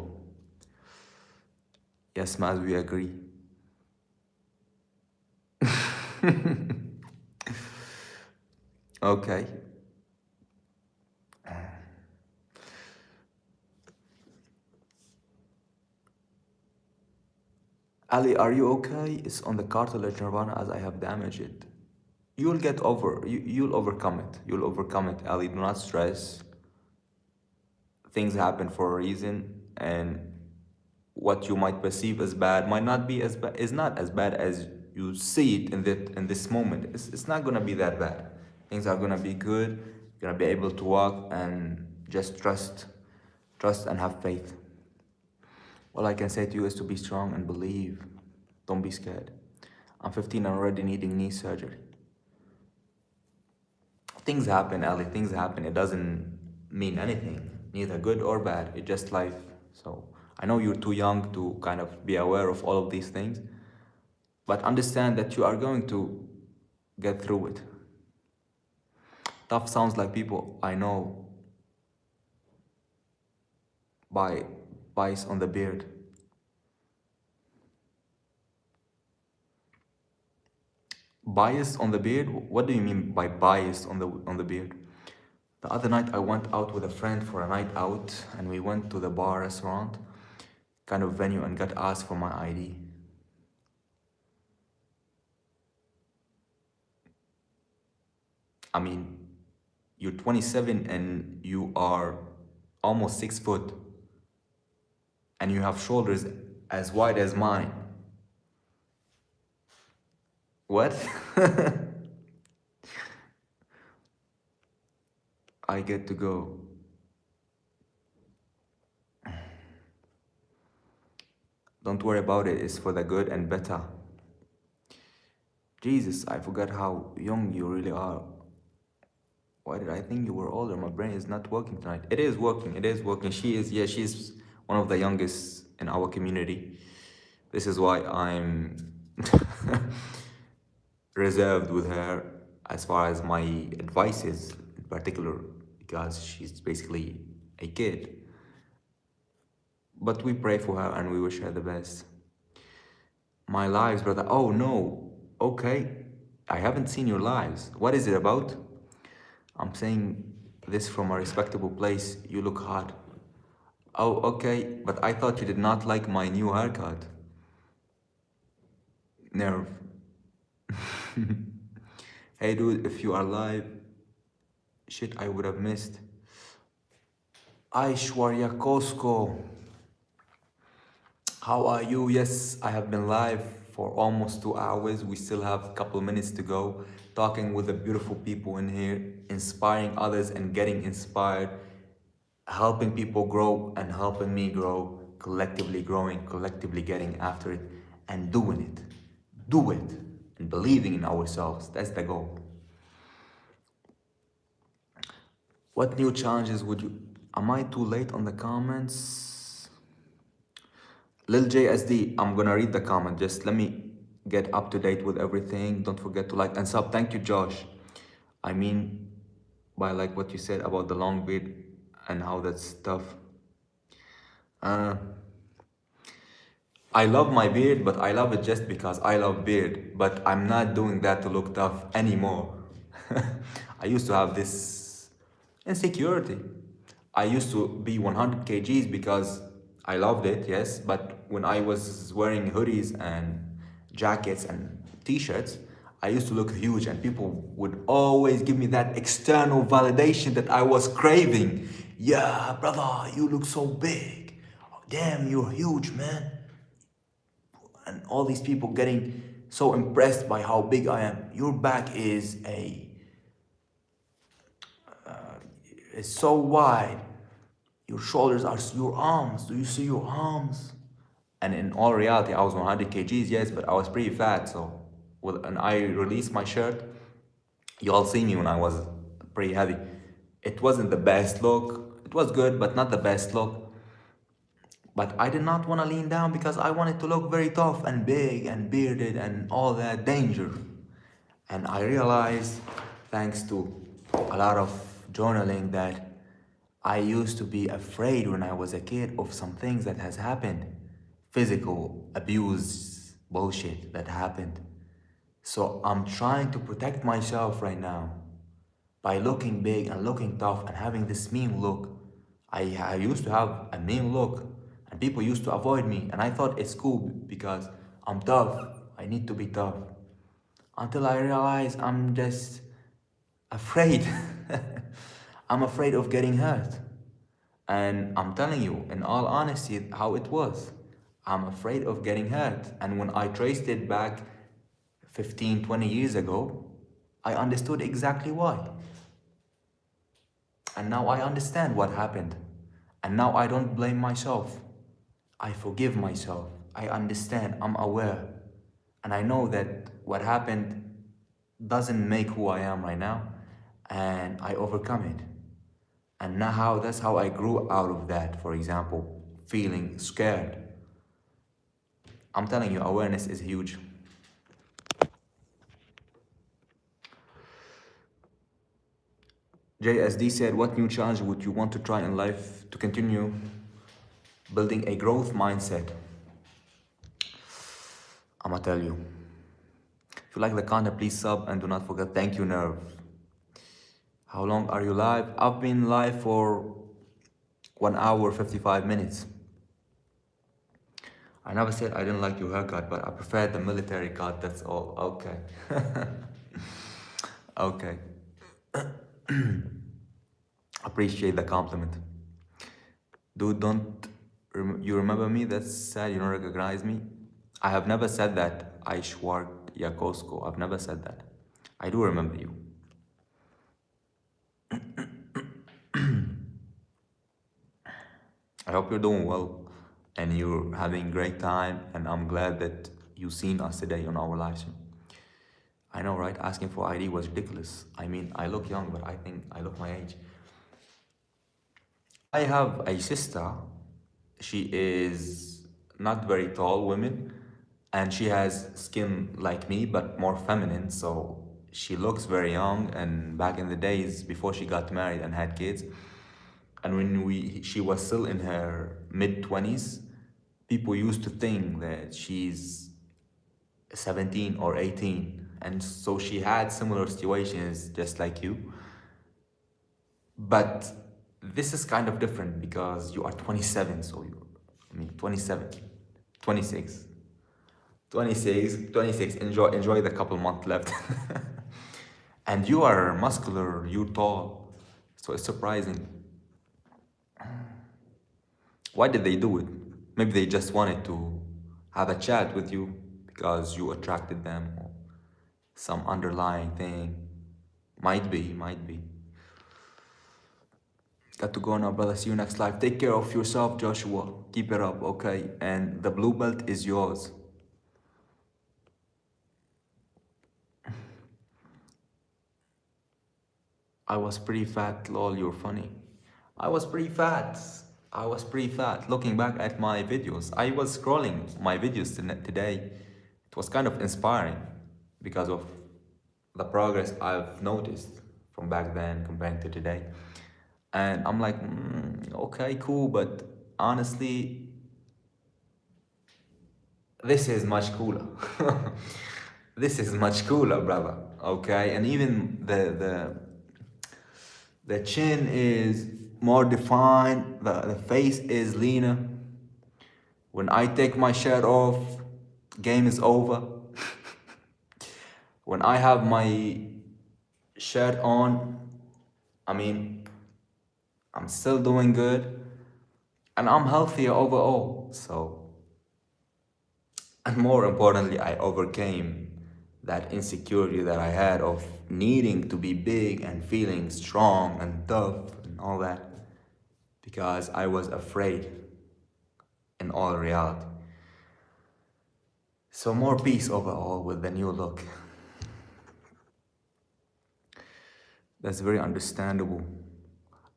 Yes, Maz, we agree. Okay. Ali, are you okay? It's on the cartilage nirvana as I have damaged it. You'll get over, you'll overcome it. You'll overcome it, Ali. Do not stress. Things happen for a reason, and what you might perceive as bad might not be as bad, is not as bad as you see it in this moment. It's not gonna be that bad. Things are gonna be good. You're gonna be able to walk and just trust and have faith. All I can say to you is to be strong and believe. Don't be scared. I'm 15 and already needing knee surgery. Things happen, Ali. Things happen. It doesn't mean anything, neither good or bad. It's just life. So I know you're too young to kind of be aware of all of these things, but understand that you are going to get through it. Tough sounds like people I know by bias on the beard. Bias on the beard? What do you mean by bias on the beard? The other night I went out with a friend for a night out and we went to the bar restaurant kind of venue and got asked for my ID. I mean, you're 27 and you are almost 6 foot and you have shoulders as wide as mine. What? I get to go. Don't worry about it, it's for the good and better. Jesus, I forgot how young you really are. Why did I think you were older? My brain is not working tonight. It is working, it is working. She is, yeah, she's one of the youngest in our community. This is why I'm reserved with her as far as my advice is, in particular, because she's basically a kid. But we pray for her and we wish her the best. My lives, brother. Oh no. Okay. I haven't seen your lives. What is it about? I'm saying this from a respectable place. You look hot. Oh, okay. But I thought you did not like my new haircut. Nerve. Hey dude, if you are live, shit I would have missed. Aishwarya Kosko. How are you? Yes, I have been live for almost 2 hours. We still have a couple minutes to go. Talking with the beautiful people in here, inspiring others and getting inspired, helping people grow and helping me grow, collectively growing, collectively getting after it, and doing it. Do it and believing in ourselves. That's the goal. What new challenges would you? Am I too late on the comments? Lil JSD, I'm gonna read the comment. Just let me get up to date with everything. Don't forget to like and sub. Thank you, Josh. I mean, by like what you said about the long beard and how that's tough. Uh, I love my beard, but I love it just because I love beard. But I'm not doing that to look tough anymore. I used to have this insecurity. I used to be 100 kgs because I loved it, yes. But when I was wearing hoodies and jackets and t-shirts, I used to look huge, and people would always give me that external validation that I was craving. Yeah, brother, you look so big. Damn, you're huge, man. And all these people getting so impressed by how big I am. Your back is so wide. Your shoulders are your arms. Do you see your arms? And in all reality, I was 100 kgs, yes, but I was pretty fat. So when I released my shirt, you all see me when I was pretty heavy. It wasn't the best look. It was good, but not the best look. But I did not want to lean down because I wanted to look very tough and big and bearded and all that danger. And I realized, thanks to a lot of journaling, that I used to be afraid when I was a kid of some things that has happened. Physical abuse bullshit that happened. So I'm trying to protect myself right now by looking big and looking tough and having this mean look. I used to have a mean look and people used to avoid me, and I thought it's cool because I'm tough. I need to be tough. Until I realized I'm just afraid. I'm afraid of getting hurt. And I'm telling you, in all honesty, how it was. I'm afraid of getting hurt. And when I traced it back 15, 20 years ago, I understood exactly why. And now I understand what happened. And now I don't blame myself. I forgive myself. I understand. I'm aware. And I know that what happened doesn't make who I am right now. And I overcome it. And now that's how I grew out of that, for example, feeling scared. I'm telling you, awareness is huge. JSD said, what new challenge would you want to try in life to continue building a growth mindset? I'ma tell you. If you like the content, please sub and do not forget, thank you, Nerve. How long are you live? I've been live for 1 hour, 55 minutes. I never said I didn't like your haircut, but I preferred the military cut, that's all. Okay. Okay. Appreciate the compliment. Dude, don't you remember me? That's sad, you don't recognize me. I have never said that, Aishwar Yakosko. I've never said that. I do remember you. I hope you're doing well. and you're having great time, and I'm glad that you seen us today on our live stream. I know, right? Asking for ID was ridiculous. I mean, I look young, but I think I look my age. I have a sister. She is not very tall woman, and she has skin like me, but more feminine. So she looks very young. And back in the days before she got married and had kids, and when she was still in her mid 20s, people used to think that she's 17 or 18, and so she had similar situations just like you. But this is kind of different because you are 27, so you, I mean, 27, 26, 26, 26. Enjoy the couple months left. And you are muscular, you're tall, so it's surprising. Why did they do it? Maybe they just wanted to have a chat with you because you attracted them, or some underlying thing. Might be, might be. Got to go now, brother. See you next live. Take care of yourself, Joshua. Keep it up, okay? And the blue belt is yours. I was pretty fat, lol, you're funny. I was pretty fat. I was pretty fat. Looking back at my videos, I was scrolling my videos today. It was kind of inspiring because of the progress I've noticed from back then compared to today. And I'm like, okay, cool, but honestly, this is much cooler. This is much cooler, brother. Okay, and even the chin is more defined. The face is leaner. When I take my shirt off, game is over. When I have my shirt on, I mean, I'm still doing good, and I'm healthier overall. So, and more importantly, I overcame that insecurity that I had of needing to be big and feeling strong and tough and all that because I was afraid in all reality. So more peace overall with the new look. That's very understandable.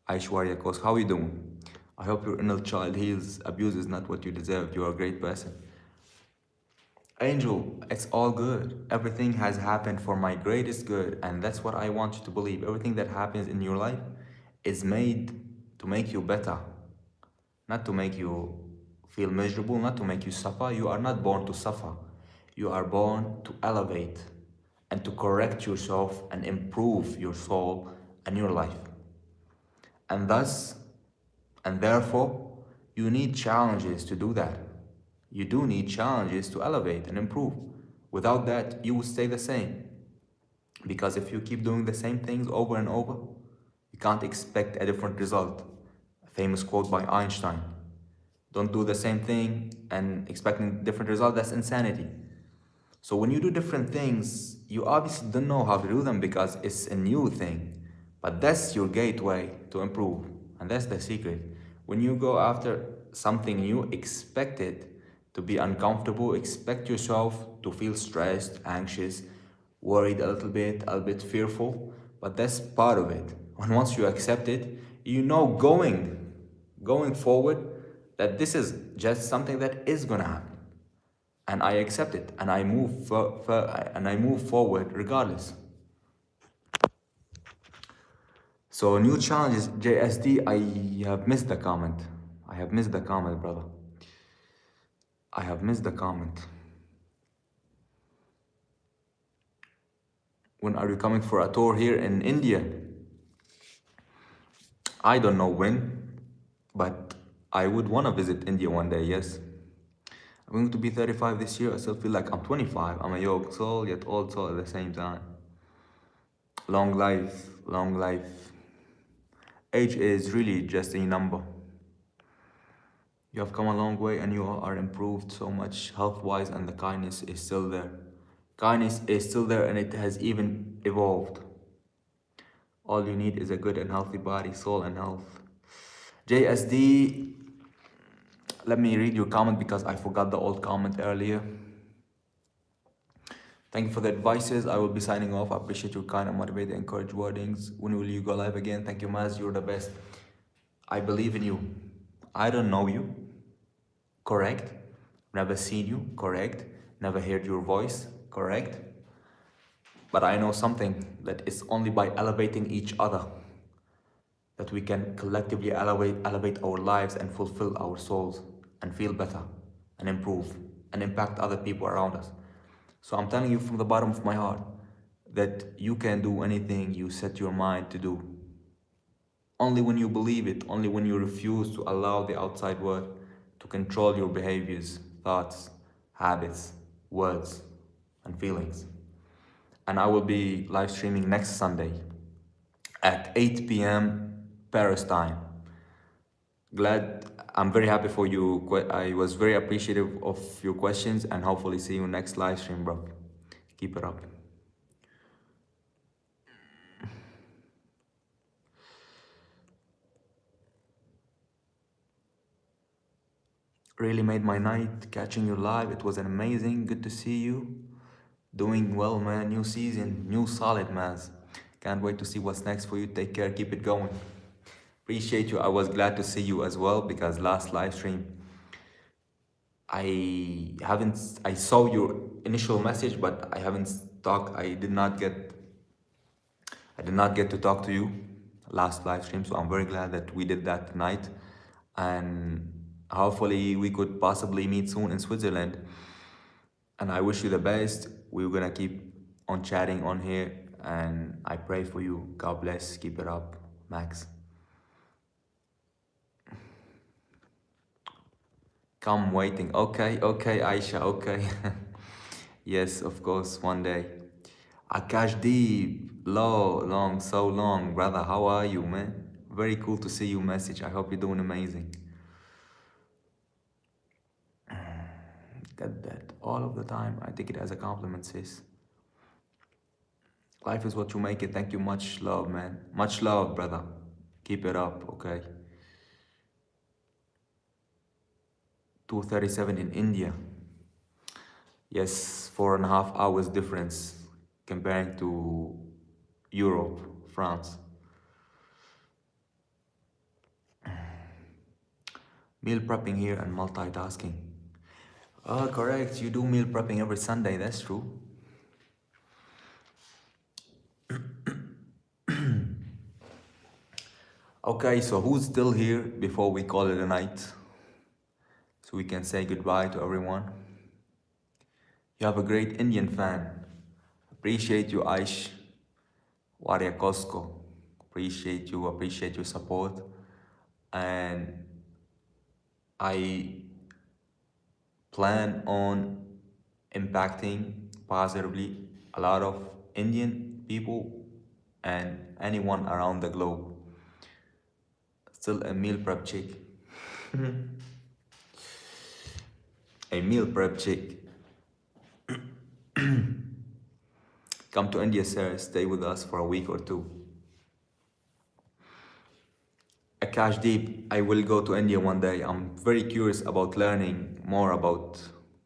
Aishwarya Kos, how are you doing? I hope your inner child heals. Abuse is not what you deserve. You are a great person. Angel, it's all good. Everything has happened for my greatest good, and that's what I want you to believe. Everything that happens in your life is made to make you better, not to make you feel miserable, not to make you suffer. You are not born to suffer. You are born to elevate and to correct yourself and improve your soul and your life. And thus, and therefore, you need challenges to do that. You do need challenges to elevate and improve. Without that, you will stay the same. Because if you keep doing the same things over and over, you can't expect a different result. A famous quote by Einstein. Don't do the same thing and expecting different result, that's insanity. So when you do different things, you obviously don't know how to do them because it's a new thing. But that's your gateway to improve. And that's the secret. When you go after something new, expect it to be uncomfortable, expect yourself to feel stressed, anxious, worried a little bit fearful, but that's part of it. And once you accept it, you know going forward that this is just something that is gonna happen. And I accept it and I move forward regardless. So new challenges, JSD, I have missed the comment. I have missed the comment, brother. I have missed the comment. When are you coming for a tour here in India? I don't know when, but I would want to visit India one day, yes. I'm going to be 35 this year. I still feel like I'm 25. I'm a young soul, yet old soul at the same time. Long life, long life. Age is really just a number. You have come a long way and you are improved so much health-wise, and the kindness is still there. Kindness is still there and it has even evolved. All you need is a good and healthy body, soul, and health. JSD, Let me read your comment because I forgot the old comment earlier. Thank you for the advices. I will be signing off. I appreciate your kind and motivating, encourage wordings. When will you go live again? Thank you, Maz. You're the best. I believe in you. I don't know you. Correct. Never seen you. Correct. Never heard your voice. Correct. But I know something that it's only by elevating each other that we can collectively elevate our lives and fulfill our souls and feel better and improve and impact other people around us. So I'm telling you from the bottom of my heart that you can do anything you set your mind to do. Only when you believe it, only when you refuse to allow the outside world to control your behaviors, thoughts, habits, words, and feelings. And I will be live streaming next Sunday at 8 p.m. Paris time. Glad, I'm very happy for you. I was very appreciative of your questions and hopefully see you next live stream, bro. Keep it up. Really made my night catching you live. It was an amazing. Good to see you. Doing well, man. New season, new solid, man. Can't wait to see what's next for you. Take care. Keep it going. Appreciate you. I was glad to see you as well because last live stream I saw your initial message, but I did not get to talk to you last live stream, so I'm very glad that we did that tonight. And hopefully we could possibly meet soon in Switzerland. And I wish you the best. We're gonna keep on chatting on here, and I pray for you. God bless. Keep it up, Max. Come waiting. Okay, okay, Aisha, okay. Yes, of course, one day. Akash Deep, so long, brother. How are you, man? Very cool to see you message. I hope you're doing amazing. Get that all of the time. I take it as a compliment, sis. Life is what you make it. Thank you. Much love, man. Much love, brother. Keep it up, okay? 2:37 in India. Yes, 4.5 hours difference comparing to Europe, France. Meal prepping here and multitasking. Oh, correct. You do meal prepping every Sunday. That's true. Okay, so who's still here before we call it a night? So we can say goodbye to everyone. You have a great Indian fan. Appreciate you, Aish. Waria Costco. Appreciate your support. And I plan on impacting positively a lot of Indian people and anyone around the globe. Still a meal prep chick. A meal prep chick. Come to India, sir. Stay with us for a week or two. Akash Deep, I will go to India one day. I'm very curious about learning more about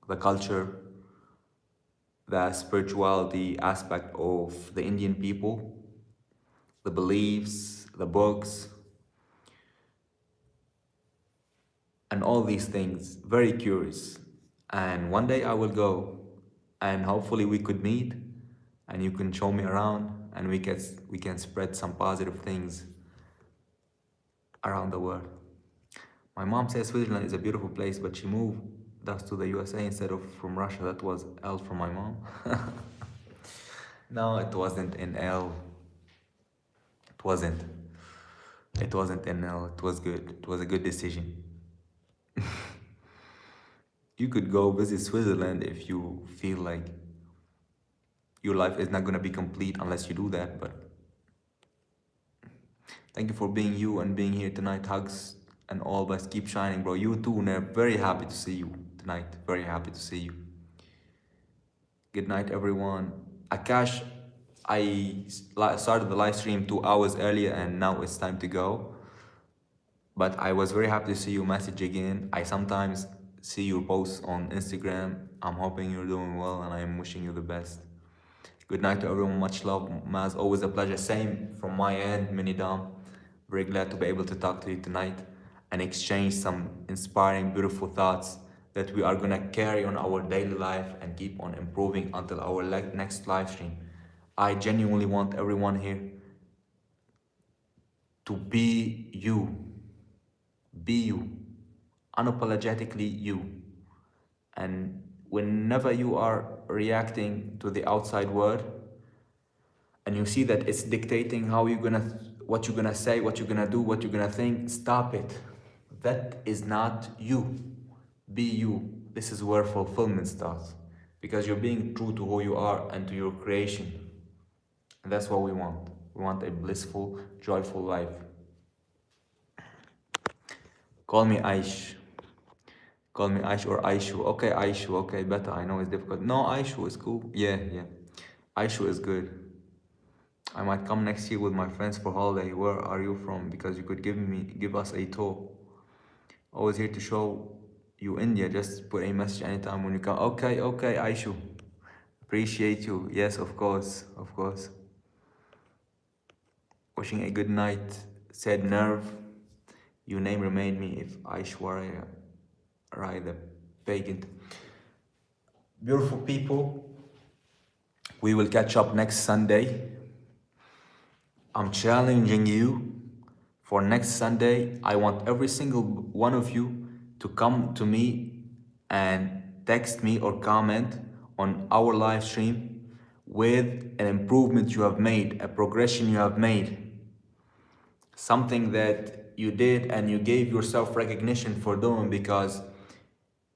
the culture, the spirituality aspect of the Indian people, the beliefs, the books, and all these things. Very curious. And one day I will go and hopefully we could meet and you can show me around and we can spread some positive things around the world. My mom says Switzerland is a beautiful place, but she moved us to the USA instead of from Russia. That was L from my mom. No, it wasn't in L. It wasn't. It wasn't in L. It was good. It was a good decision. You could go visit Switzerland if you feel like your life is not gonna be complete unless you do that, but thank you for being you and being here tonight. Hugs and all, but keep shining, bro. You too, Nev. Very happy to see you tonight. Very happy to see you. Good night, everyone. Akash, I started the live stream 2 hours earlier and now it's time to go. But I was very happy to see you message again. I sometimes see your posts on Instagram. I'm hoping you're doing well and I am wishing you the best. Good night to everyone. Much love. Maz, always a pleasure. Same from my end, Minidam. Very glad to be able to talk to you tonight and exchange some inspiring, beautiful thoughts that we are gonna carry on our daily life and keep on improving until our next live stream. I genuinely want everyone here to be you. Be you. Unapologetically you. And whenever you are reacting to the outside world, and you see that it's dictating what you're gonna say, what you're gonna do, what you're gonna think, stop it. That is not you. Be you. This is where fulfillment starts. Because you're being true to who you are and to your creation. And that's what we want. We want a blissful, joyful life. Call me Aish. Call me Aish or Aishu. Okay, Aishu. Okay, better. I know it's difficult. No, Aishu is cool. Yeah. Aishu is good. I might come next year with my friends for holiday. Where are you from? Because you could give us a tour. Always here to show you India. Just put a message anytime when you come. Okay, Aishu. Appreciate you. Yes, of course. Wishing a good night. Said Nerve. Your name remind me if Aishwarya Rai the pagan. Beautiful people. We will catch up next Sunday. I'm challenging you for next Sunday. I want every single one of you to come to me and text me or comment on our live stream with an improvement you have made, a progression you have made, something that you did and you gave yourself recognition for doing because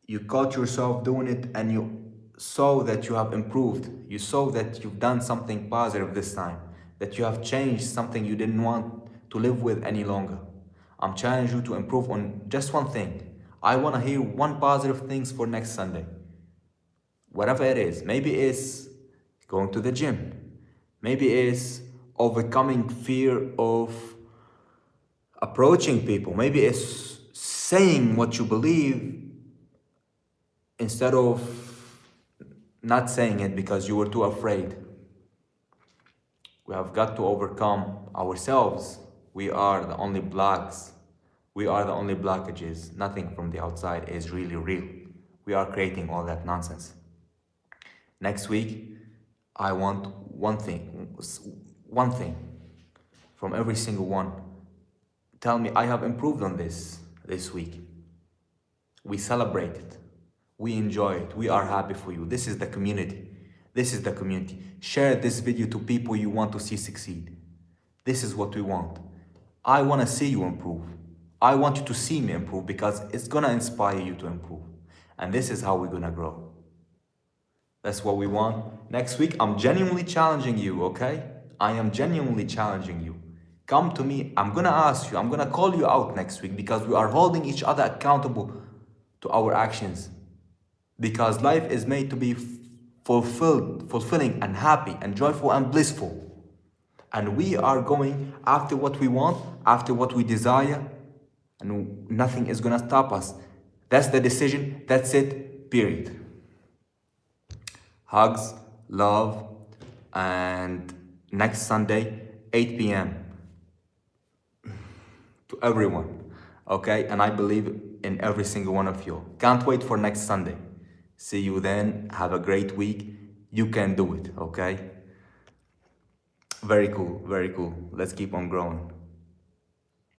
you caught yourself doing it and you saw that you have improved. You saw that you've done something positive this time, that you have changed something you didn't want to live with any longer. I'm challenging you to improve on just one thing. I want to hear one positive things for next Sunday. Whatever it is. Maybe it's going to the gym. Maybe it's overcoming fear of approaching people. Maybe it's saying what you believe instead of not saying it because you were too afraid. We have got to overcome ourselves. We are the only blocks. We are the only blockages. Nothing from the outside is really real. We are creating all that nonsense. Next week, I want one thing from every single one. Tell me, I have improved on this week. We celebrate it. We enjoy it. We are happy for you. This is the community. Share this video to people you want to see succeed. This is what we want. I want to see you improve. I want you to see me improve because it's going to inspire you to improve. And this is how we're going to grow. That's what we want. Next week, I'm genuinely challenging you, okay? I am genuinely challenging you. Come to me. I'm going to ask you. I'm going to call you out next week because we are holding each other accountable to our actions. Because life is made to be fulfilling and happy and joyful and blissful. And we are going after what we want, after what we desire, and nothing is gonna stop us. That's the decision, that's it, period. Hugs, love, and next Sunday, 8 p.m. to everyone, okay? And I believe in every single one of you. Can't wait for next Sunday. See you then. Have a great week. You can do it, okay? Very cool. Let's keep on growing.